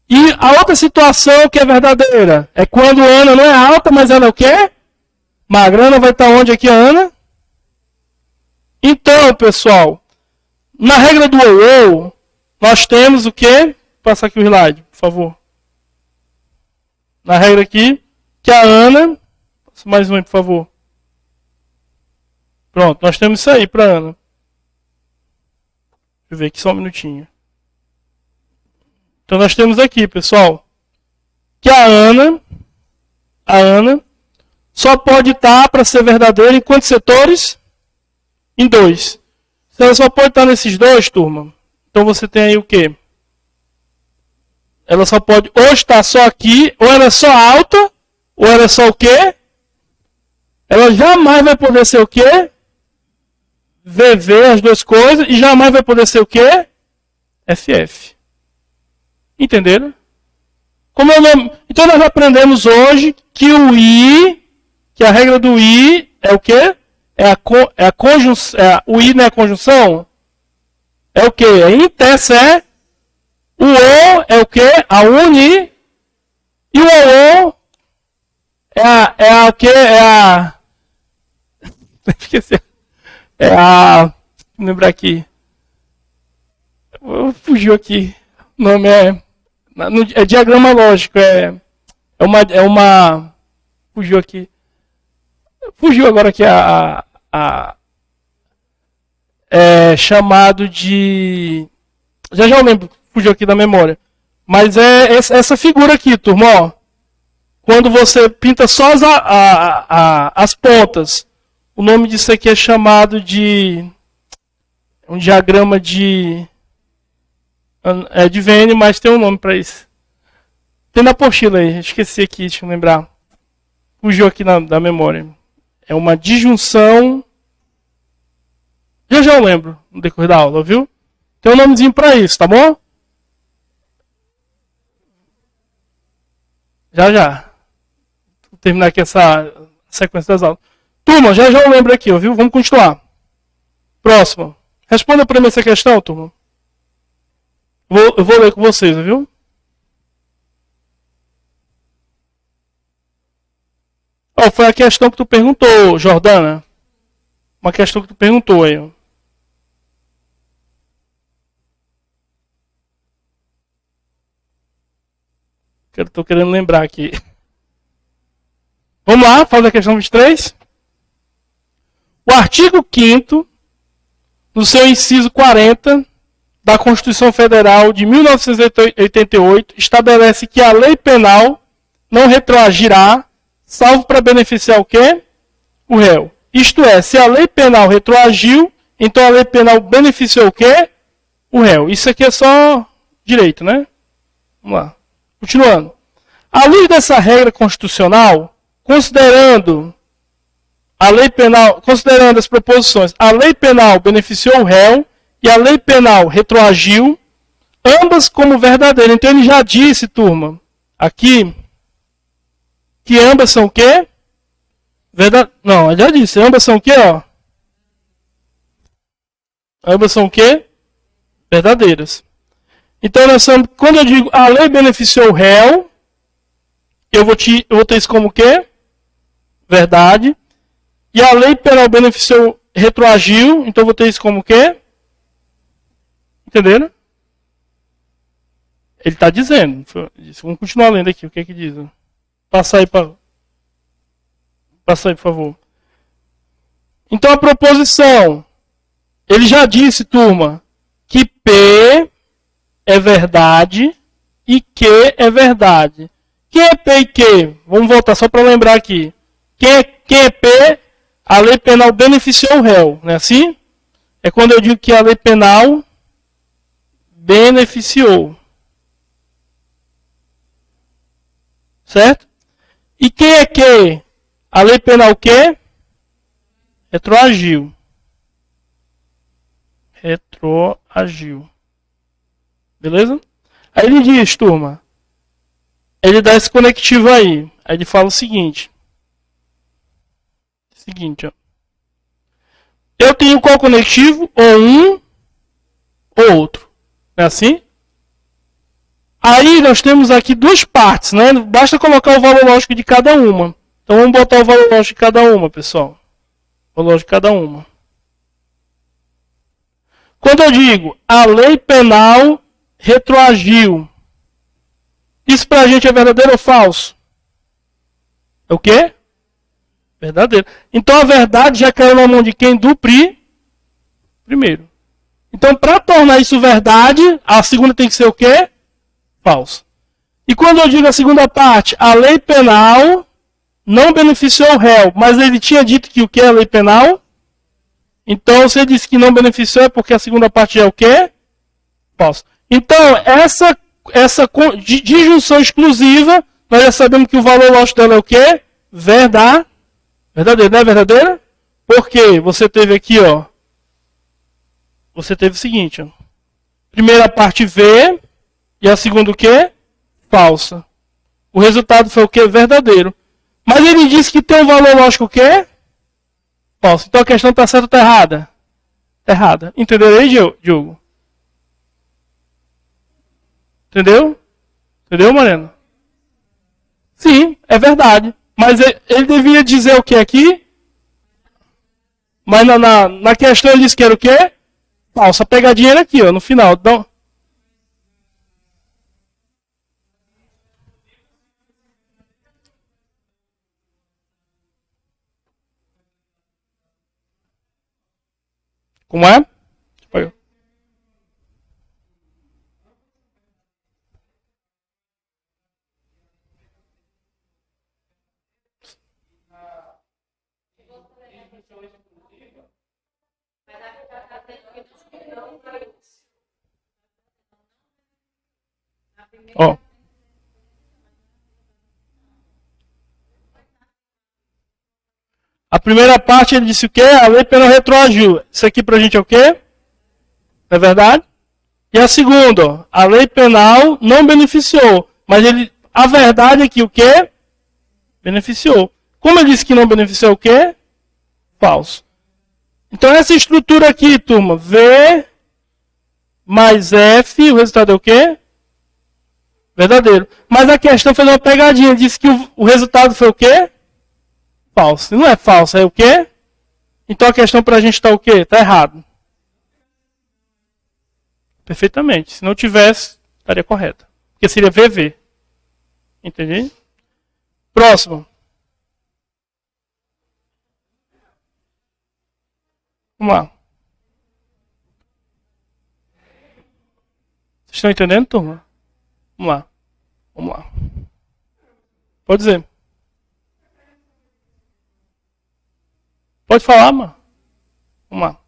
E a outra situação que é verdadeira é quando Ana não é alta, mas ela é o quê? Magra. Ana vai estar onde aqui, a Ana? Então, pessoal, na regra do ou, nós temos o quê? Passa aqui o slide, por favor. Na regra aqui, que a Ana... Passa mais um aí, por favor. Pronto, nós temos isso aí para Ana.
eu ver aqui só um minutinho. Então nós temos aqui, pessoal, que a Ana só pode estar para ser verdadeira em quantos setores? Em 2. Se ela só pode estar nesses 2, turma, então você tem aí o quê? Ela só pode ou estar só aqui, ou ela é só alta, ou ela é só o quê? Ela jamais vai poder ser o quê? VV, as duas coisas, e jamais vai poder ser o quê? FF. Entenderam? Como é o nome? Então nós aprendemos hoje que o I, que a regra do I é o quê? É a conjunção. O I não é a conjunção? É o quê? É inter, é. O O é o quê? A uni. E o O é o quê? Esqueci. Vou lembrar aqui. Fugiu aqui. O nome é diagrama lógico. É uma. Fugiu aqui. Fugiu agora aqui é chamado de. Já eu lembro. Fugiu aqui da memória. Mas é essa figura aqui, turma. Ó. Quando você pinta só as pontas. O nome disso aqui é chamado de um diagrama de Venn, mas tem um nome para isso. Tem na apostila aí, esqueci aqui, deixa eu lembrar. Fugiu aqui da memória. É uma disjunção. Já eu lembro no decorrer da aula, viu? Tem um nomezinho para isso, tá bom? Já. Vou terminar aqui essa sequência das aulas. Turma, já eu lembro aqui, viu? Vamos continuar. Próximo. Responda para mim essa questão, turma. Eu vou ler com vocês, viu? Oh, foi a questão que tu perguntou, Jordana. Uma questão que tu perguntou aí. Estou querendo lembrar aqui. Vamos lá, faz a questão 23. O artigo 5º, no seu inciso 40, da Constituição Federal de 1988, estabelece que a lei penal não retroagirá, salvo para beneficiar o quê? O réu. Isto é, se a lei penal retroagiu, então a lei penal beneficiou o quê? O réu. Isso aqui é só direito, né? Vamos lá. Continuando. À luz dessa regra constitucional, considerando a lei penal, considerando as proposições, a lei penal beneficiou o réu e a lei penal retroagiu, ambas como verdadeiras. Então ele já disse, turma, aqui, que ambas são o quê? Não, ele já disse, ambas são o quê, ó? Ambas são o quê? Verdadeiras. Então nós somos, quando eu digo a lei beneficiou o réu, eu vou ter isso como o quê? Verdade. E a lei penal beneficiou, retroagiu, então eu vou ter isso como o quê? Entenderam? Ele está dizendo. Vamos continuar lendo aqui. O que é que diz? Passa aí, por favor. Então a proposição. Ele já disse, turma, que P é verdade e Q é verdade. Quem é P e Q? Vamos voltar só para lembrar aqui. Quem é P? A lei penal beneficiou o réu, não é assim? É quando eu digo que a lei penal beneficiou. Certo? E quem é Q? A lei penal Q? Retroagiu. Retroagiu. Beleza? Aí ele diz, turma, ele dá esse conectivo aí. Aí ele fala o seguinte. Ó. Eu tenho qual conectivo? Ou um ou outro. Não é assim? Aí nós temos aqui duas partes, né? Basta colocar o valor lógico de cada uma. Então vamos botar o valor lógico de cada uma, pessoal. O valor lógico de cada uma. Quando eu digo a lei penal retroagiu, isso pra gente é verdadeiro ou falso? É o quê? Verdadeiro. Então a verdade já caiu na mão de quem? Do primeiro. Então, para tornar isso verdade, a segunda tem que ser o quê? Falsa. E quando eu digo a segunda parte, a lei penal não beneficiou o réu, mas ele tinha dito que o que é a lei penal? Então, você disse que não beneficiou é porque a segunda parte é o quê? Falsa. Então, essa disjunção exclusiva, nós já sabemos que o valor lógico dela é o quê? Verdadeira. Verdadeira, não é verdadeira? Porque você teve aqui, ó. Você teve o seguinte, ó. Primeira parte V e a segunda o quê? Falsa. O resultado foi o quê? Verdadeiro. Mas ele disse que tem um valor lógico o quê? Falso. Então a questão está certa ou está errada? Está errada. Entendeu aí, Diogo? Entendeu? Entendeu, Mariana? Sim, é verdade. Mas ele devia dizer o que aqui? Mas na questão ele disse que era o quê? Falsa. A pegadinha era aqui, ó, no final. Então, como é? Ó. A primeira parte ele disse o quê? A lei penal retroagiu. Isso aqui pra gente é o quê? Não é verdade? E a segunda, ó, a lei penal não beneficiou. Mas a verdade é que o quê? Beneficiou. Como ele disse que não beneficiou o quê? Falso. Então essa estrutura aqui, turma, V mais F, o resultado é o quê? Verdadeiro. Mas a questão fez uma pegadinha, disse que o resultado foi o quê? Falso. Não é falso, é o quê? Então a questão pra gente está o quê? Está errado. Perfeitamente. Se não tivesse, estaria correta. Porque seria VV. Entendi? Próximo. Vamos lá. Vocês estão entendendo, turma? Vamos lá. Vamos lá. Pode dizer. Pode falar, mano. Vamos lá.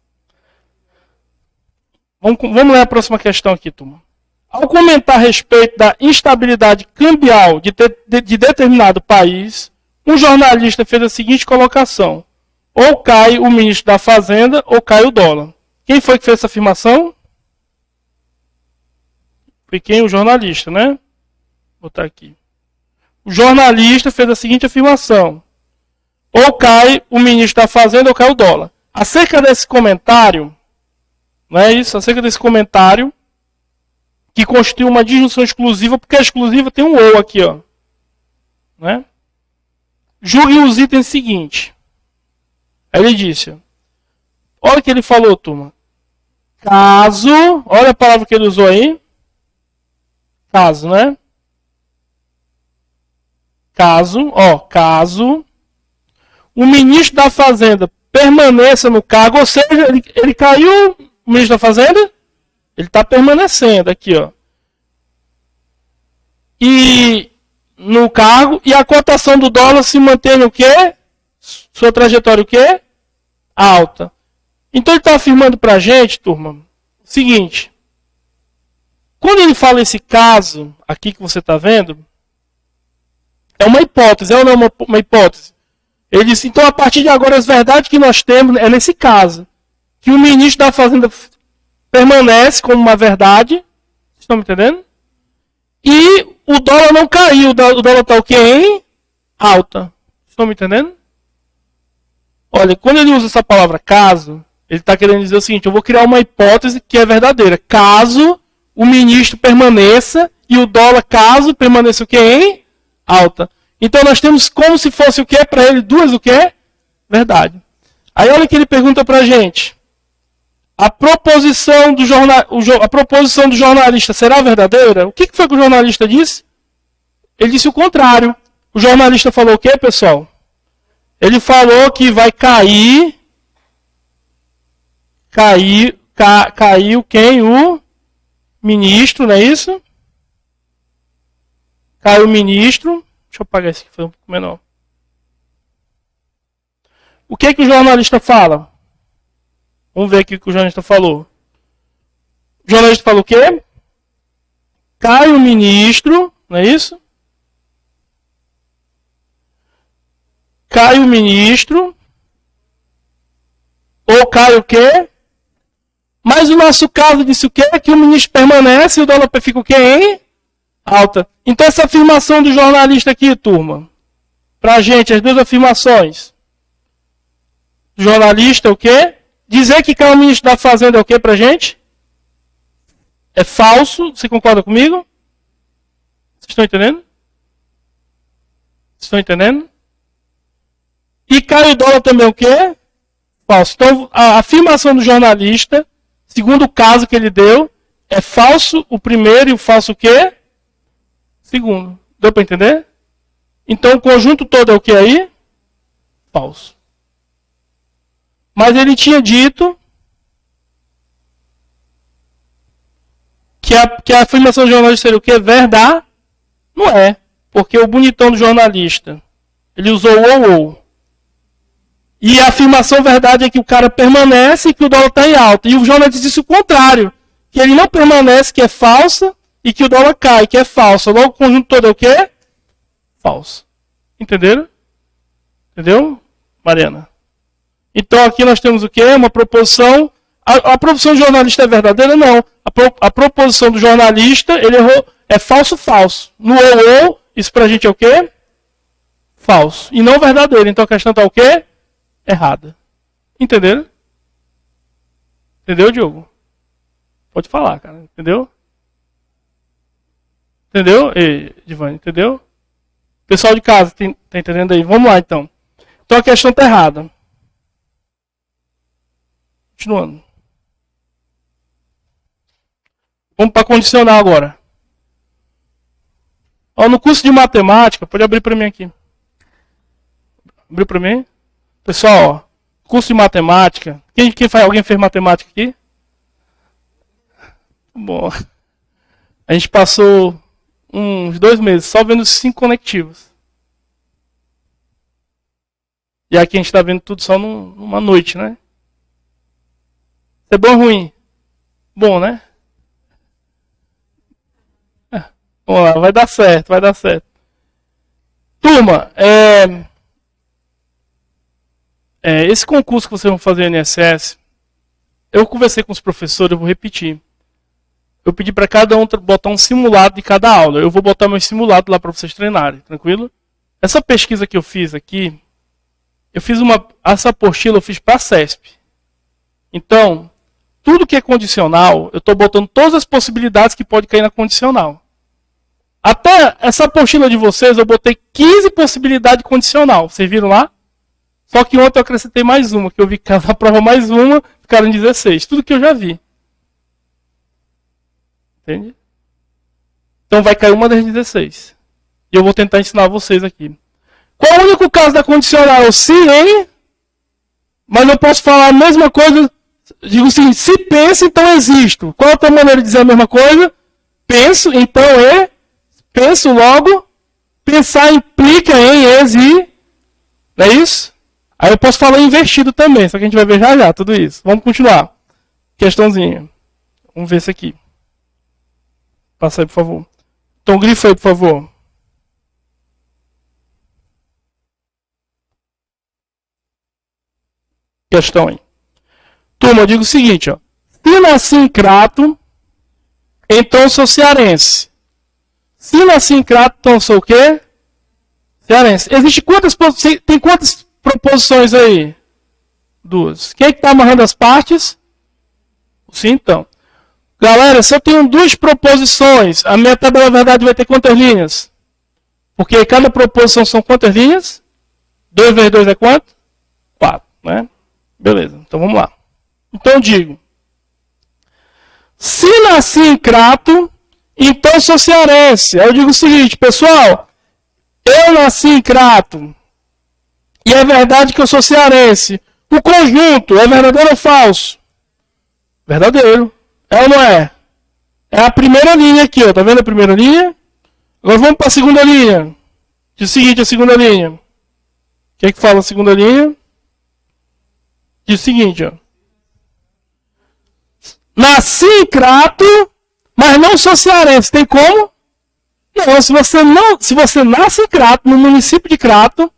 Vamos ler a próxima questão aqui, turma. Ao comentar a respeito da instabilidade cambial de determinado país, um jornalista fez a seguinte colocação. Ou cai o ministro da Fazenda, ou cai o dólar. Quem foi que fez essa afirmação? Foi quem? O jornalista, né? Vou botar aqui. O jornalista fez a seguinte afirmação. Ou cai o ministro da Fazenda, ou cai o dólar. Acerca desse comentário, não é isso? Acerca desse comentário, que constitui uma disjunção exclusiva, porque a exclusiva tem um ou aqui, ó. Né? Julguem os itens seguintes. Aí ele disse, olha o que ele falou, turma. Caso, olha a palavra que ele usou aí. Caso, né? Caso o ministro da Fazenda permaneça no cargo, ou seja, ele caiu, o ministro da Fazenda, ele está permanecendo aqui, ó. E no cargo, e a cotação do dólar se mantém o quê? Sua trajetória o quê? Alta. Então ele está afirmando para a gente, turma, o seguinte. Quando ele fala esse caso aqui que você está vendo, é uma hipótese, é ou não é uma hipótese? Ele disse, então a partir de agora as verdades que nós temos é nesse caso. Que o ministro da Fazenda permanece como uma verdade. Vocês estão me entendendo? E o dólar não caiu, o dólar está o quê? Em alta. Vocês estão me entendendo? Olha, quando ele usa essa palavra caso, ele está querendo dizer o seguinte, eu vou criar uma hipótese que é verdadeira. Caso o ministro permaneça e o dólar, caso permaneça o quê? Em alta. Então nós temos como se fosse o quê? Para ele duas o quê? Verdade. Aí olha que ele pergunta para a gente. A proposição do jornalista será verdadeira? O que foi que o jornalista disse? Ele disse o contrário. O jornalista falou o quê, pessoal? Ele falou que vai cair caiu quem? O ministro, não é isso? Caiu o ministro. Deixa eu apagar esse aqui, foi um pouco menor. O que o jornalista fala? Vamos ver aqui o que o jornalista falou. O jornalista falou o quê? Cai o ministro, não é isso? Cai o ministro. Ou cai o quê? Mas o nosso caso disse o quê? Que o ministro permanece e o dólar fica o quê, hein? Alta. Então essa afirmação do jornalista aqui, turma. Pra gente, as duas afirmações. O jornalista é o quê? Dizer que cai o ministro da Fazenda é o quê pra gente? É falso. Você concorda comigo? Vocês estão entendendo? Vocês estão entendendo? E cai o dólar também é o quê? Falso. Então, a afirmação do jornalista, segundo o caso que ele deu, é falso o primeiro e o falso o quê? Segundo. Deu para entender? Então, o conjunto todo é o que aí? Falso. Mas ele tinha dito que a afirmação do jornalista seria o quê? Verdade? Não é. Porque o bonitão do jornalista, ele usou ou. E a afirmação verdade é que o cara permanece e que o dólar está em alta. E o jornalista disse o contrário. Que ele não permanece, que é falsa, e que o dólar cai, que é falsa. Logo o conjunto todo é o quê? Falso. Entenderam? Entendeu, Mariana? Então aqui nós temos o quê? Uma proposição. A proposição do jornalista é verdadeira? Não. A proposição do jornalista, ele errou, é falso. No ou, isso pra gente é o quê? Falso. E não verdadeiro. Então a questão está o quê? Errada. Entenderam? Entendeu, Diogo? Pode falar, cara. Entendeu? Entendeu? Divane, entendeu? Pessoal de casa, tá entendendo aí? Vamos lá, então. Então a questão está errada. Continuando. Vamos para condicional agora. Ó, no curso de matemática, pode abrir para mim aqui. Abriu para mim? Pessoal, ó, curso de matemática. Alguém fez matemática aqui? Bom, a gente passou uns 2 meses só vendo os 5 conectivos. E aqui a gente está vendo tudo só numa noite, né? É bom ou ruim? Bom, né? Vamos lá, vai dar certo. Turma, esse concurso que vocês vão fazer no INSS, eu conversei com os professores, eu vou repetir. Eu pedi para cada um botar um simulado de cada aula. Eu vou botar meu simulado lá para vocês treinarem, tranquilo? Essa pesquisa que eu fiz aqui, essa apostila eu fiz para a CESP. Então, tudo que é condicional, eu estou botando todas as possibilidades que pode cair na condicional. Até essa apostila de vocês, eu botei 15 possibilidades condicional. Vocês viram lá? Só que ontem eu acrescentei mais uma, que eu vi que na prova mais uma, ficaram em 16. Tudo que eu já vi. Entende? Então vai cair uma das 16. E eu vou tentar ensinar vocês aqui. Qual é o único caso da condicional? Sim, hein? Mas eu posso falar a mesma coisa. Digo assim, se pensa, então existo. Qual é a tua maneira de dizer a mesma coisa? Penso, então penso logo. Pensar implica em exi. Não é isso? Aí eu posso falar invertido também, só que a gente vai ver já tudo isso. Vamos continuar. Questãozinha. Vamos ver isso aqui. Passa aí, por favor. Então, grifa aí, por favor. Questão aí. Turma, eu digo o seguinte, ó. Se nasci em Crato, então sou cearense. Se nasci em Crato, então sou o quê? Cearense. Tem quantas proposições aí? 2. Quem é que está amarrando as partes? Sim, então. Galera, se eu tenho 2 proposições, a minha tabela da verdade vai ter quantas linhas? Porque cada proposição são quantas linhas? 2 vezes 2 é quanto? 4, né? Beleza, então vamos lá. Então eu digo, se nasci em Crato, então sou cearense. Aí eu digo o seguinte, pessoal, eu nasci em Crato, e é verdade que eu sou cearense. O conjunto é verdadeiro ou falso? Verdadeiro. É ou não é? É a primeira linha aqui, ó. Tá vendo a primeira linha? Agora vamos para a segunda linha. Diz o seguinte, a segunda linha. O que é que fala a segunda linha? Diz o seguinte, ó. Nasci em Crato, mas não sou cearense. Tem como? Não, se você nasce em Crato, no município de Crato,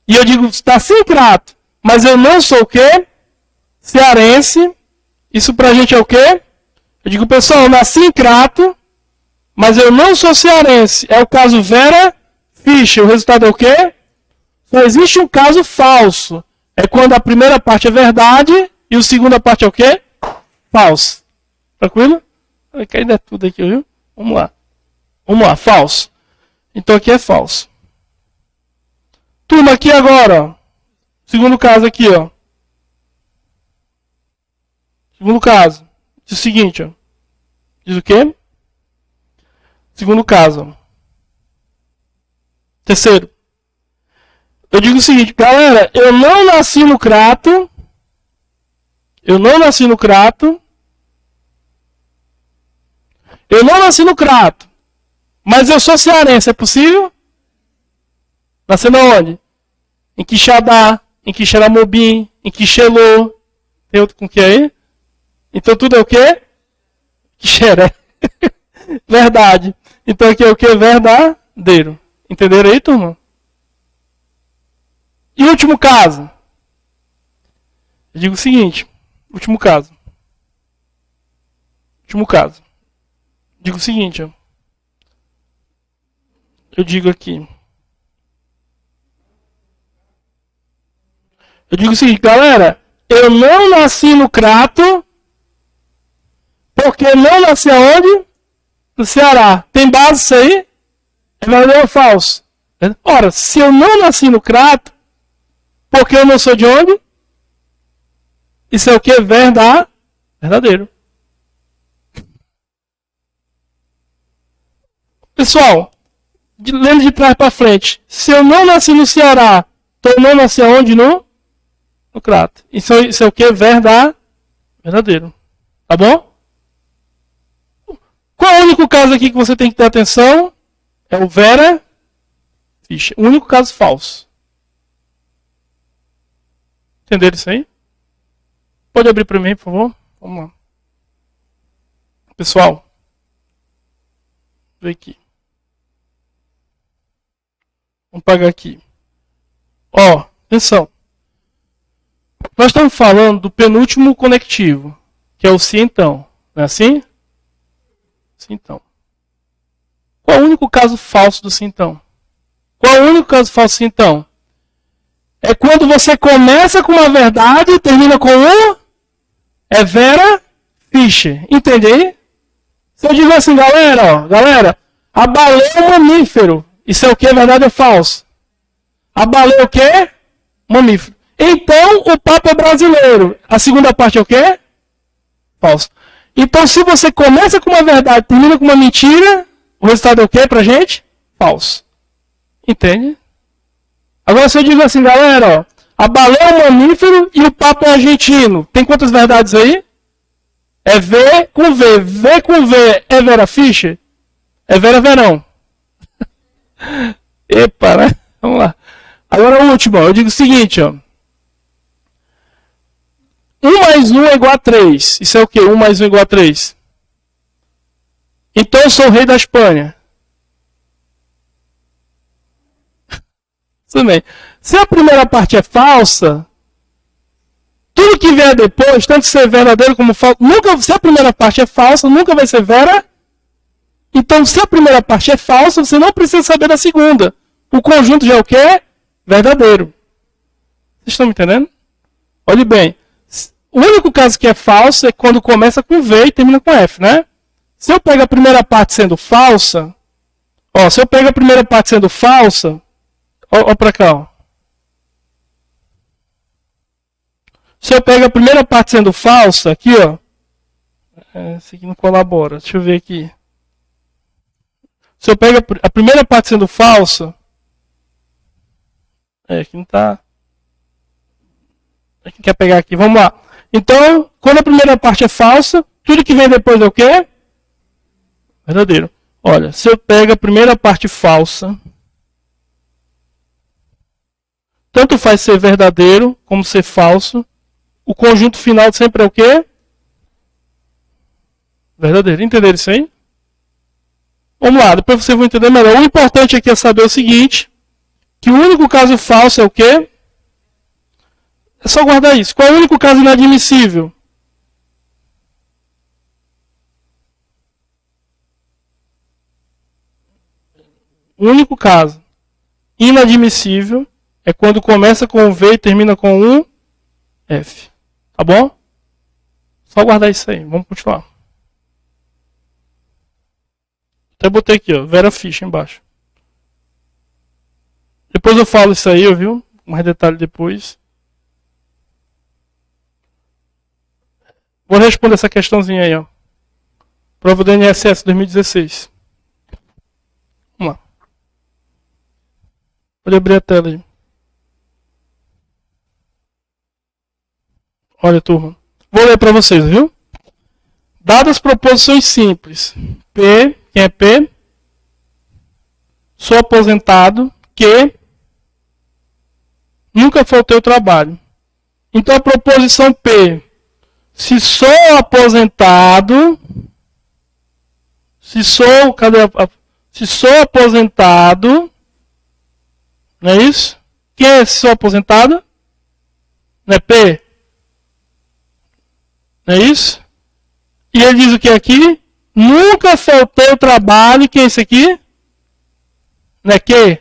e eu digo, nasci em Crato, mas eu não sou o quê? Cearense. Isso pra gente é o quê? Eu digo, pessoal, eu nasci em Crato, mas eu não sou cearense. É o caso Vera Fischer. O resultado é o quê? Só existe um caso falso. É quando a primeira parte é verdade e a segunda parte é o quê? Falso. Tranquilo? Vai cair de tudo aqui, viu? Vamos lá. Vamos lá, falso. Então aqui é falso. Turma, aqui agora, ó. Segundo caso aqui, ó. Segundo caso. Diz o seguinte, ó. Diz o quê? Segundo caso. Ó. Terceiro. Eu digo o seguinte, galera, eu não nasci no Crato. Eu não nasci no Crato. Eu não nasci no Crato. Mas eu sou cearense, é possível? Nascendo onde? Em Quixadá, em Quixeramobim, em Quixelô. Tem outro com que aí? Então tudo é o quê? Quixeré. Verdade. Então aqui é o quê? Verdadeiro. Entenderam aí, turma? E o último caso? Eu digo o seguinte. Último caso. Último caso. Digo o seguinte, ó. Eu digo aqui. Eu digo o seguinte, galera. Eu não nasci no Crato. Porque não nasci aonde? No Ceará. Tem base isso aí? É verdadeiro ou falso? Ora, se eu não nasci no Crato, porque eu não sou de onde? Isso é o que? Verdadeiro. Pessoal, lendo de trás para frente. Se eu não nasci no Ceará, então eu não nasci aonde? No Crato. Isso é o que? Verdadeiro. Tá bom? Qual é o único caso aqui que você tem que ter atenção? É o Vera Fischer. O único caso falso. Entenderam isso aí? Pode abrir para mim, por favor? Vamos lá. Pessoal, vem aqui. Vamos pagar aqui. Ó, atenção. Nós estamos falando do penúltimo conectivo, que é o se então. Não é assim? Se então. Qual é o único caso falso do se então? Qual é o único caso falso do se então? É quando você começa com uma verdade e termina com um. É Vera Fischer. Entende aí? Se eu digo assim, galera, a baleia é um mamífero. Isso é o que? Verdade ou falso? A baleia é o quê? Mamífero. Então, o Papa é brasileiro. A segunda parte é o quê? Falso. Então, se você começa com uma verdade e termina com uma mentira, o resultado é o quê pra gente? Falso. Entende? Agora, se eu digo assim, galera, ó, a baleia é um mamífero e o Papa é argentino. Tem quantas verdades aí? É V com V. V com V é Vera Fischer? É Vera Verão. Epa, né? Vamos lá. Agora o último, ó, eu digo o seguinte, ó. 1 mais 1 é igual a 3. Isso é o quê? 1 mais 1 é igual a 3. Então eu sou o rei da Espanha. Tudo bem. Se a primeira parte é falsa, tudo que vier depois, tanto ser verdadeiro como falso, se a primeira parte é falsa, nunca vai ser vera. Então, se a primeira parte é falsa, você não precisa saber da segunda. O conjunto já é o quê? Verdadeiro. Vocês estão me entendendo? Olhe bem. O único caso que é falso é quando começa com V e termina com F, né? Se eu pego a primeira parte sendo falsa, ó, ó pra cá, ó. Se eu pego a primeira parte sendo falsa, aqui, ó. Esse aqui não colabora. Deixa eu ver aqui. Se eu pego a primeira parte sendo falsa. Aqui não tá. A gente quer pegar aqui. Vamos lá. Então, quando a primeira parte é falsa, tudo que vem depois é o quê? Verdadeiro. Olha, se eu pego a primeira parte falsa, tanto faz ser verdadeiro como ser falso, o conjunto final sempre é o quê? Verdadeiro. Entenderam isso aí? Vamos lá, depois vocês vão entender melhor. O importante aqui é saber o seguinte, que o único caso falso é o quê? É só guardar isso. Qual é o único caso inadmissível? O único caso inadmissível é quando começa com um V e termina com um F. Tá bom? Só guardar isso aí. Vamos continuar. Até botei aqui, ó, Vera Ficha embaixo. Depois eu falo isso aí, viu? Mais detalhe depois. Vou responder essa questãozinha aí, ó. Prova do INSS 2016. Vamos lá. Pode abrir a tela aí. Olha, turma. Vou ler para vocês, viu? Dadas proposições simples. P, quem é P? Sou aposentado, que nunca faltei ao trabalho. Então a proposição P, se sou aposentado, se sou aposentado, não é isso? Quem é se sou aposentado? Não é P? Não é isso? E ele diz o que aqui? Nunca faltei ao trabalho. Quem é esse aqui? Não é que?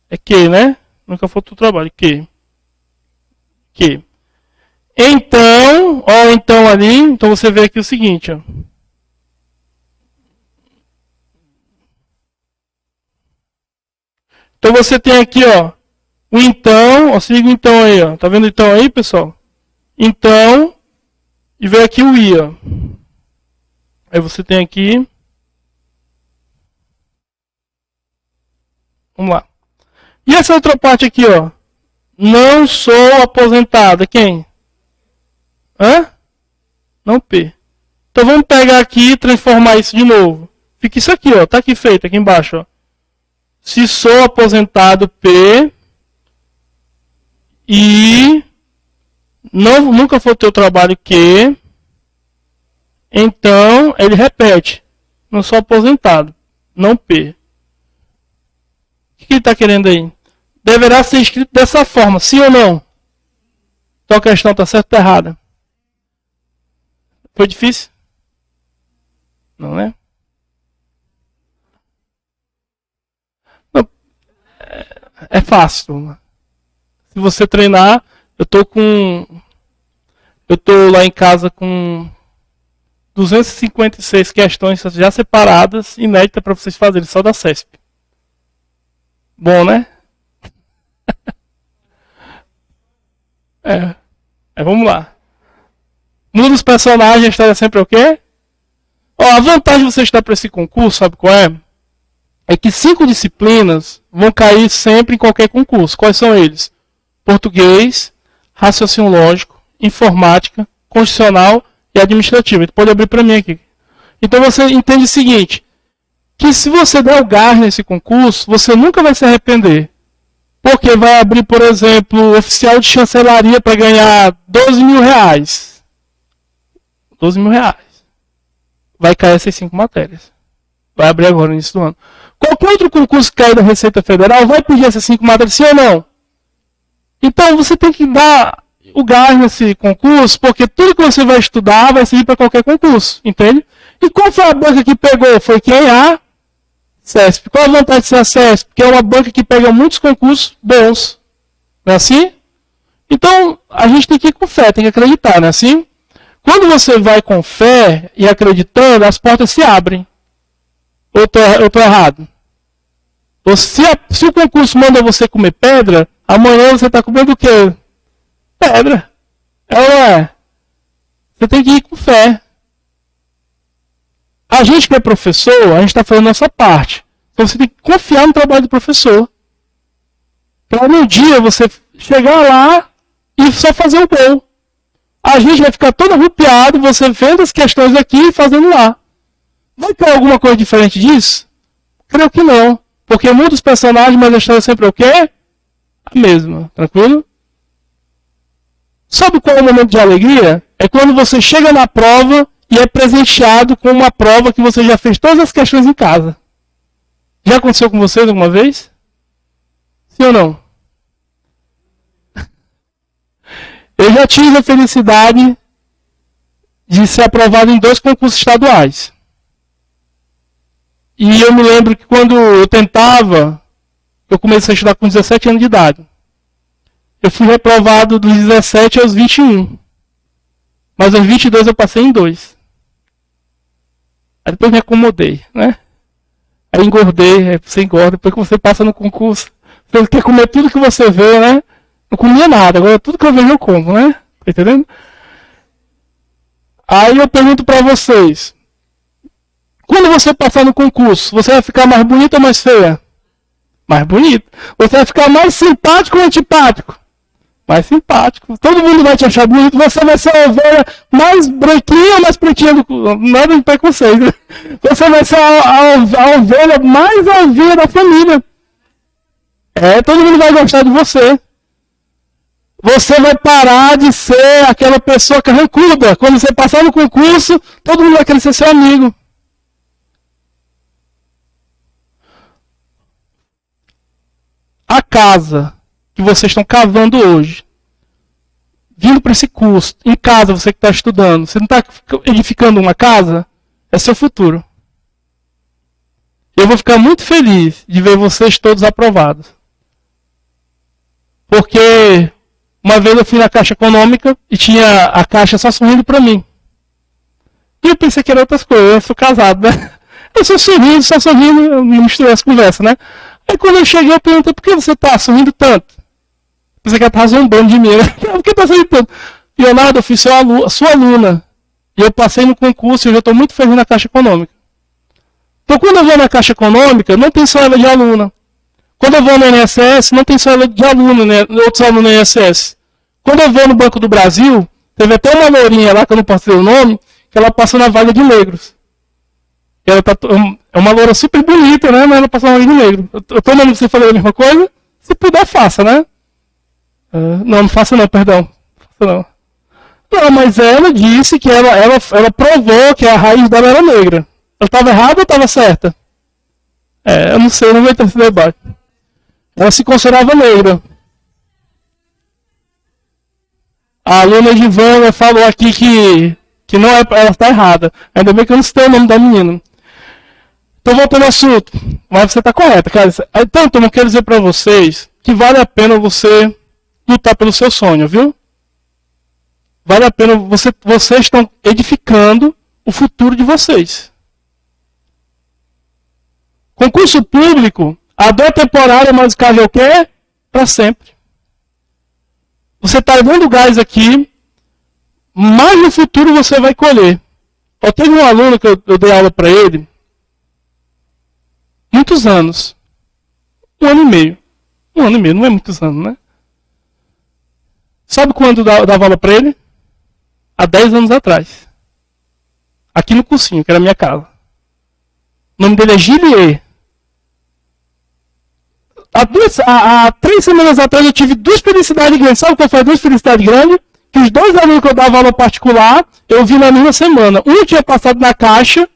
É que, né? Nunca faltou ao trabalho. Que. Então, ó, então ali, então você vê aqui o seguinte, ó. Então você tem aqui, ó, o então, ó, siga o então aí, ó. Tá vendo então aí, pessoal? Então, e vem aqui o i, ó. Aí você tem aqui. Vamos lá. E essa outra parte aqui, ó. Não sou aposentado. Quem? Hã? Não P. Então vamos pegar aqui e transformar isso de novo. Fica isso aqui, ó. Tá aqui feito, aqui embaixo, ó. Se sou aposentado P e nunca faltei ao trabalho que, então ele repete. Não sou aposentado, não P. O que ele está querendo aí? Deverá ser escrito dessa forma, sim ou não? Então a questão está certa ou errada? Foi difícil? Não, né? Não, é fácil. Se você treinar, eu tô lá em casa com 256 questões já separadas, inéditas para vocês fazerem, só da CESP. Bom, né? Vamos lá. Muda os personagens, a história sempre é o quê? Ó, a vantagem de você estudar para esse concurso, sabe qual é? É que 5 disciplinas vão cair sempre em qualquer concurso. Quais são eles? Português, raciocínio lógico, informática, constitucional e administrativo. Ele pode abrir para mim aqui. Então você entende o seguinte, que se você der o gás nesse concurso, você nunca vai se arrepender. Porque vai abrir, por exemplo, oficial de chancelaria para ganhar 12 mil reais. 12 mil reais. Vai cair essas 5 matérias. Vai abrir agora no início do ano. Qualquer outro concurso que cair da Receita Federal vai pedir essas 5 matérias, sim ou não? Então você tem que dar o gás nesse concurso, porque tudo que você vai estudar vai servir para qualquer concurso, entende? E qual foi a banca que pegou? Foi quem? A CESP. Qual a vantagem de ser a CESP? Porque é uma banca que pega muitos concursos bons. Não é assim? Então, a gente tem que ir com fé, tem que acreditar, não é assim? Quando você vai com fé e acreditando, as portas se abrem. Ou eu estou errado? Se o concurso manda você comer pedra, amanhã você está comendo o quê? Pedra. É ou não é? Você tem que ir com fé. A gente que é professor, a gente está fazendo a nossa parte. Então você tem que confiar no trabalho do professor. Para no dia você chegar lá e só fazer o gol. a gente vai ficar todo arrupiado, você vendo as questões aqui e fazendo lá. Vai ter alguma coisa diferente disso? Creio que não. Porque muda os personagens, mas a história sempre é o quê? A mesma. Tranquilo? Sabe qual é o momento de alegria? É quando você chega na prova e é presenteado com uma prova que você já fez todas as questões em casa. Já aconteceu com vocês alguma vez? Sim ou não? Eu já tive a felicidade de ser aprovado em 2 concursos estaduais. E eu me lembro que quando eu tentava, eu comecei a estudar com 17 anos de idade. Eu fui reprovado dos 17 aos 21. Mas aos 22 eu passei em 2. Aí depois me acomodei, né? Aí engordei, aí você engorda, depois que você passa no concurso, você quer comer tudo que você vê, né? Não comia nada, agora tudo que eu vejo eu como, né? Tá entendendo? Aí eu pergunto pra vocês, quando você passar no concurso, você vai ficar mais bonita ou mais feia? Mais bonita. Você vai ficar mais simpático ou antipático? Mais simpático. Todo mundo vai te achar bonito. Você vai ser a ovelha mais branquinha ou mais pretinha do... Nada de preconceito. Você vai ser a ovelha mais ovelha da família. Todo mundo vai gostar de você. Você vai parar de ser aquela pessoa carrancuda. Quando você passar no concurso, todo mundo vai querer ser seu amigo. A casa que vocês estão cavando hoje, vindo para esse curso, em casa, você que está estudando, você não está edificando uma casa? É seu futuro. Eu vou ficar muito feliz de ver vocês todos aprovados. Porque uma vez eu fui na Caixa Econômica e tinha a Caixa só sorrindo para mim. E eu pensei que era outras coisas, eu sou casado, né? Eu só sorrindo, eu não misturei as conversas, né? Aí quando eu cheguei, eu perguntei, por que você está sorrindo tanto? Pensei que ela estava zombando de mim, né? Por que está sorrindo tanto? Leonardo, eu fui sua aluna. E eu passei no concurso e eu já estou muito feliz na Caixa Econômica. Então quando eu vou na Caixa Econômica, não tem só ela de aluna. Quando eu vou no INSS, não tem só ela de aluna, né? Outros alunos no INSS. Quando eu vou no Banco do Brasil, teve até uma lourinha lá, que eu não posso dizer o nome, que ela passou na vaga de negros. Ela é uma loura super bonita, né? Mas ela passou na vaga de negro. Eu estou mandando você fazer a mesma coisa? Se puder, faça, né? Não faça não, perdão. Faça não. Não, mas ela disse que ela provou que a raiz dela era negra. Ela estava errada ou estava certa? Eu não sei, eu não vou entrar nesse debate. Ela se considerava negra. A aluna de Ivana falou aqui que não é, ela está errada. Ainda bem que eu não sei o nome da menina. Então, voltando ao assunto. Mas você está correta, cara. Então, eu quero dizer para vocês que vale a pena você lutar pelo seu sonho, viu? Vale a pena, vocês estão edificando o futuro de vocês. Concurso público, a dor temporária, mas o carro é o quê? Para sempre. Você está dando gás aqui, mas no futuro você vai colher. Eu teve um aluno que eu dei aula para ele, muitos anos. 1 ano e meio. 1 ano e meio, não é muitos anos, né? Sabe quando eu dava aula para ele? Há 10 anos atrás. Aqui no cursinho, que era a minha casa. O nome dele é Gilier. Há 3 semanas atrás eu tive 2 felicidades grandes. Sabe qual foi as 2 felicidades grandes? Que os 2 alunos que eu dava aula particular, eu vi na mesma semana. Um tinha passado na Caixa,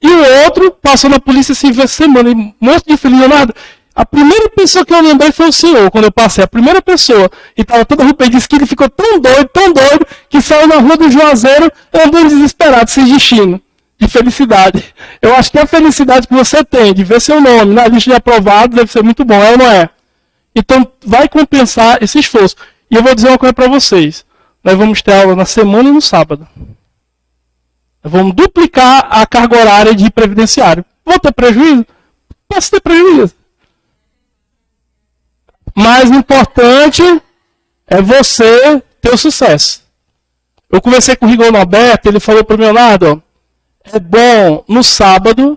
e o outro passou na Polícia Civil essa semana. E um monte de feliz, Leonardo. A primeira pessoa que eu lembrei foi o senhor, quando eu passei. A primeira pessoa. E estava todo arrependido. Disse que ele ficou tão doido, que saiu na rua do Juazeiro, andando desesperado, sem destino. De felicidade. Eu acho que a felicidade que você tem de ver seu nome na lista de aprovados deve ser muito bom, é ou não é? Então, vai compensar esse esforço. E eu vou dizer uma coisa para vocês. Nós vamos ter aula na semana e no sábado. Nós vamos duplicar a carga horária de previdenciário. Vou ter prejuízo? Posso ter prejuízo. Mais importante é você ter o sucesso. Eu conversei com o Rigor Norberto, ele falou para mim, Leonardo, é bom no sábado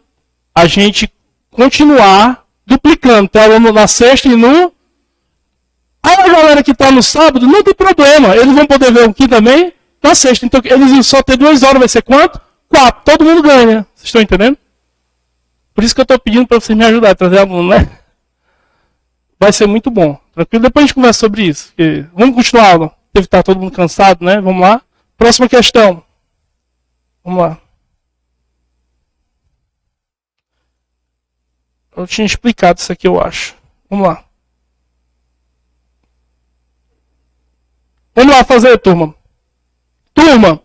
a gente continuar duplicando. Tem aluno na sexta e no Aí a galera que está no sábado, não tem problema. Eles vão poder ver aqui também na sexta. Então, eles vão só ter 2 horas, vai ser quanto? 4. Todo mundo ganha. Vocês estão entendendo? Por isso que eu estou pedindo para vocês me ajudarem a trazer aluno, né? Vai ser muito bom. Tranquilo? Depois a gente conversa sobre isso. Vamos continuar a aula. Deve estar todo mundo cansado, né? Vamos lá. Próxima questão. Vamos lá. Eu tinha explicado isso aqui, eu acho. Vamos lá. Vamos lá fazer, turma. Turma,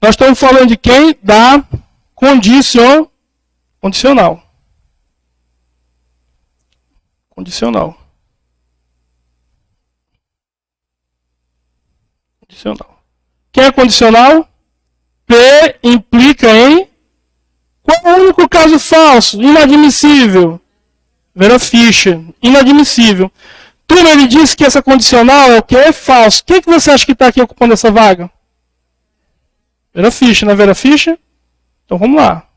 nós estamos falando de quem? Da condicional. Condicional. Condicional. Quem é condicional? P implica em... Qual é o único caso falso? Inadmissível. Vera Fischer. Inadmissível. Turma, ele disse que essa condicional é o quê? É falso. Quem que você acha que está aqui ocupando essa vaga? Vera Fischer, não é Vera Fischer? Então vamos lá.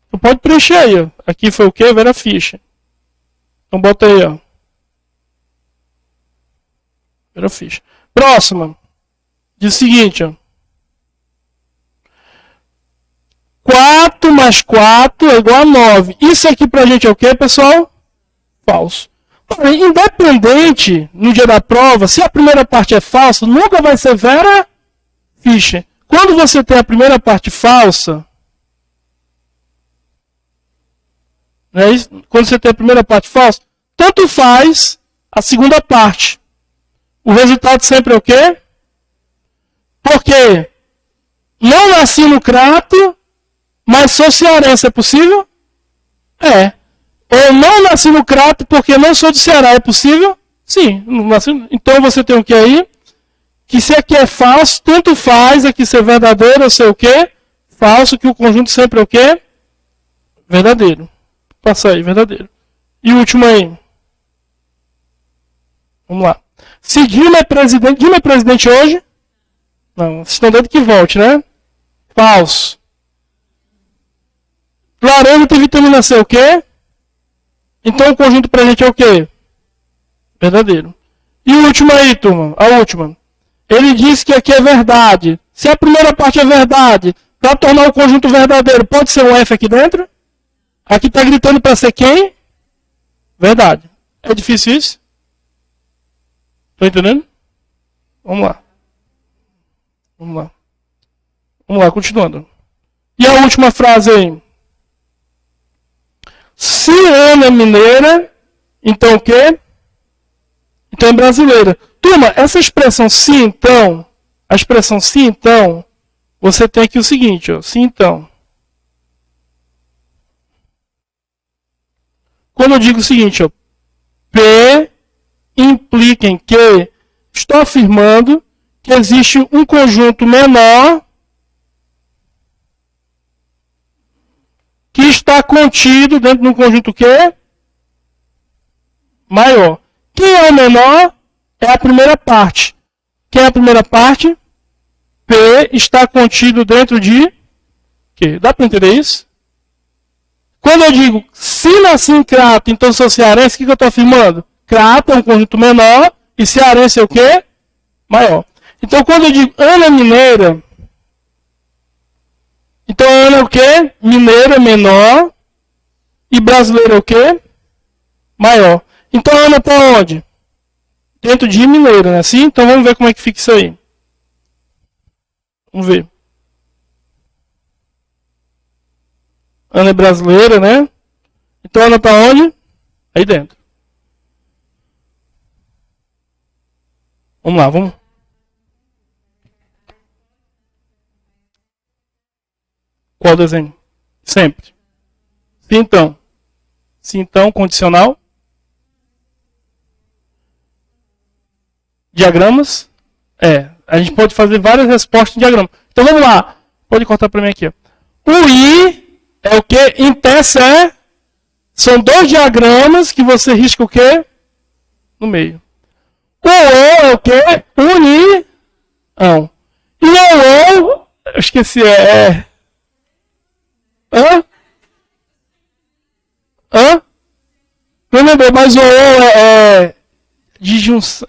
Então pode preencher aí. Ó. Aqui foi o quê? Vera Fischer. Então bota aí. Ó. Vera Fischer. Próxima. Diz o seguinte. Ó. 4 mais 4 é igual a 9. Isso aqui pra gente é o quê, pessoal? Falso. Independente, no dia da prova, se a primeira parte é falsa, nunca vai ser Vera Fischer. Quando você tem a primeira parte falsa, né, quando você tem a primeira parte falsa, tanto faz a segunda parte. O resultado sempre é o quê? Porque não nasci no crato, mas sou cearense, é possível? É. Ou não nasci no crato porque não sou do Ceará, é possível? Sim. Então você tem o que aí? Que se aqui é falso, tanto faz aqui ser verdadeiro ou ser o quê? Falso, que o conjunto sempre é o quê? Verdadeiro. Passa aí, verdadeiro. E o último aí. Vamos lá. Se Dilma é presidente hoje? Não, vocês estão dando que volte, né? Falso. Laranja tem vitamina C, o quê? Então o conjunto pra gente é o quê? Verdadeiro. E o último aí, turma? A última. Ele disse que aqui é verdade. Se a primeira parte é verdade, para tornar o conjunto verdadeiro, pode ser um F aqui dentro? Aqui está gritando para ser quem? Verdade. É difícil isso? Estão entendendo? Vamos lá. Vamos lá, continuando. E a última frase aí. Se Ana é mineira, então o quê? Então é brasileira. Turma, essa expressão se então, a expressão se então, você tem aqui o seguinte, ó, se então. Quando eu digo o seguinte, ó, P implica em que estou afirmando que existe um conjunto menor que está contido dentro de um conjunto quê? Maior. Quem é o menor? É a primeira parte. Quem é a primeira parte? P está contido dentro de quê? Dá para entender isso? Quando eu digo se nasci em Crato, então sou cearense, o que eu estou afirmando? Crato é um conjunto menor e cearense é o quê? Maior. Então quando eu digo Ana é mineira, então Ana é o quê? Mineira é menor e brasileira é o quê? Maior. Então Ana está onde? Dentro de mineira, né? Assim? Então vamos ver como é que fica isso aí. Vamos ver. Ana é brasileira, né? Então Ana está onde? Aí dentro. Vamos lá, vamos. Qual desenho? Sempre. Se então. Se então, condicional. Diagramas? A gente pode fazer várias respostas em diagrama. Então vamos lá. Pode cortar para mim aqui. Ó. O I é o que? Em peça são 2 diagramas que você risca o quê? No meio. O O é o quê? União. E o O, eu esqueci, Hã? Não lembrei, mas o O disjunção,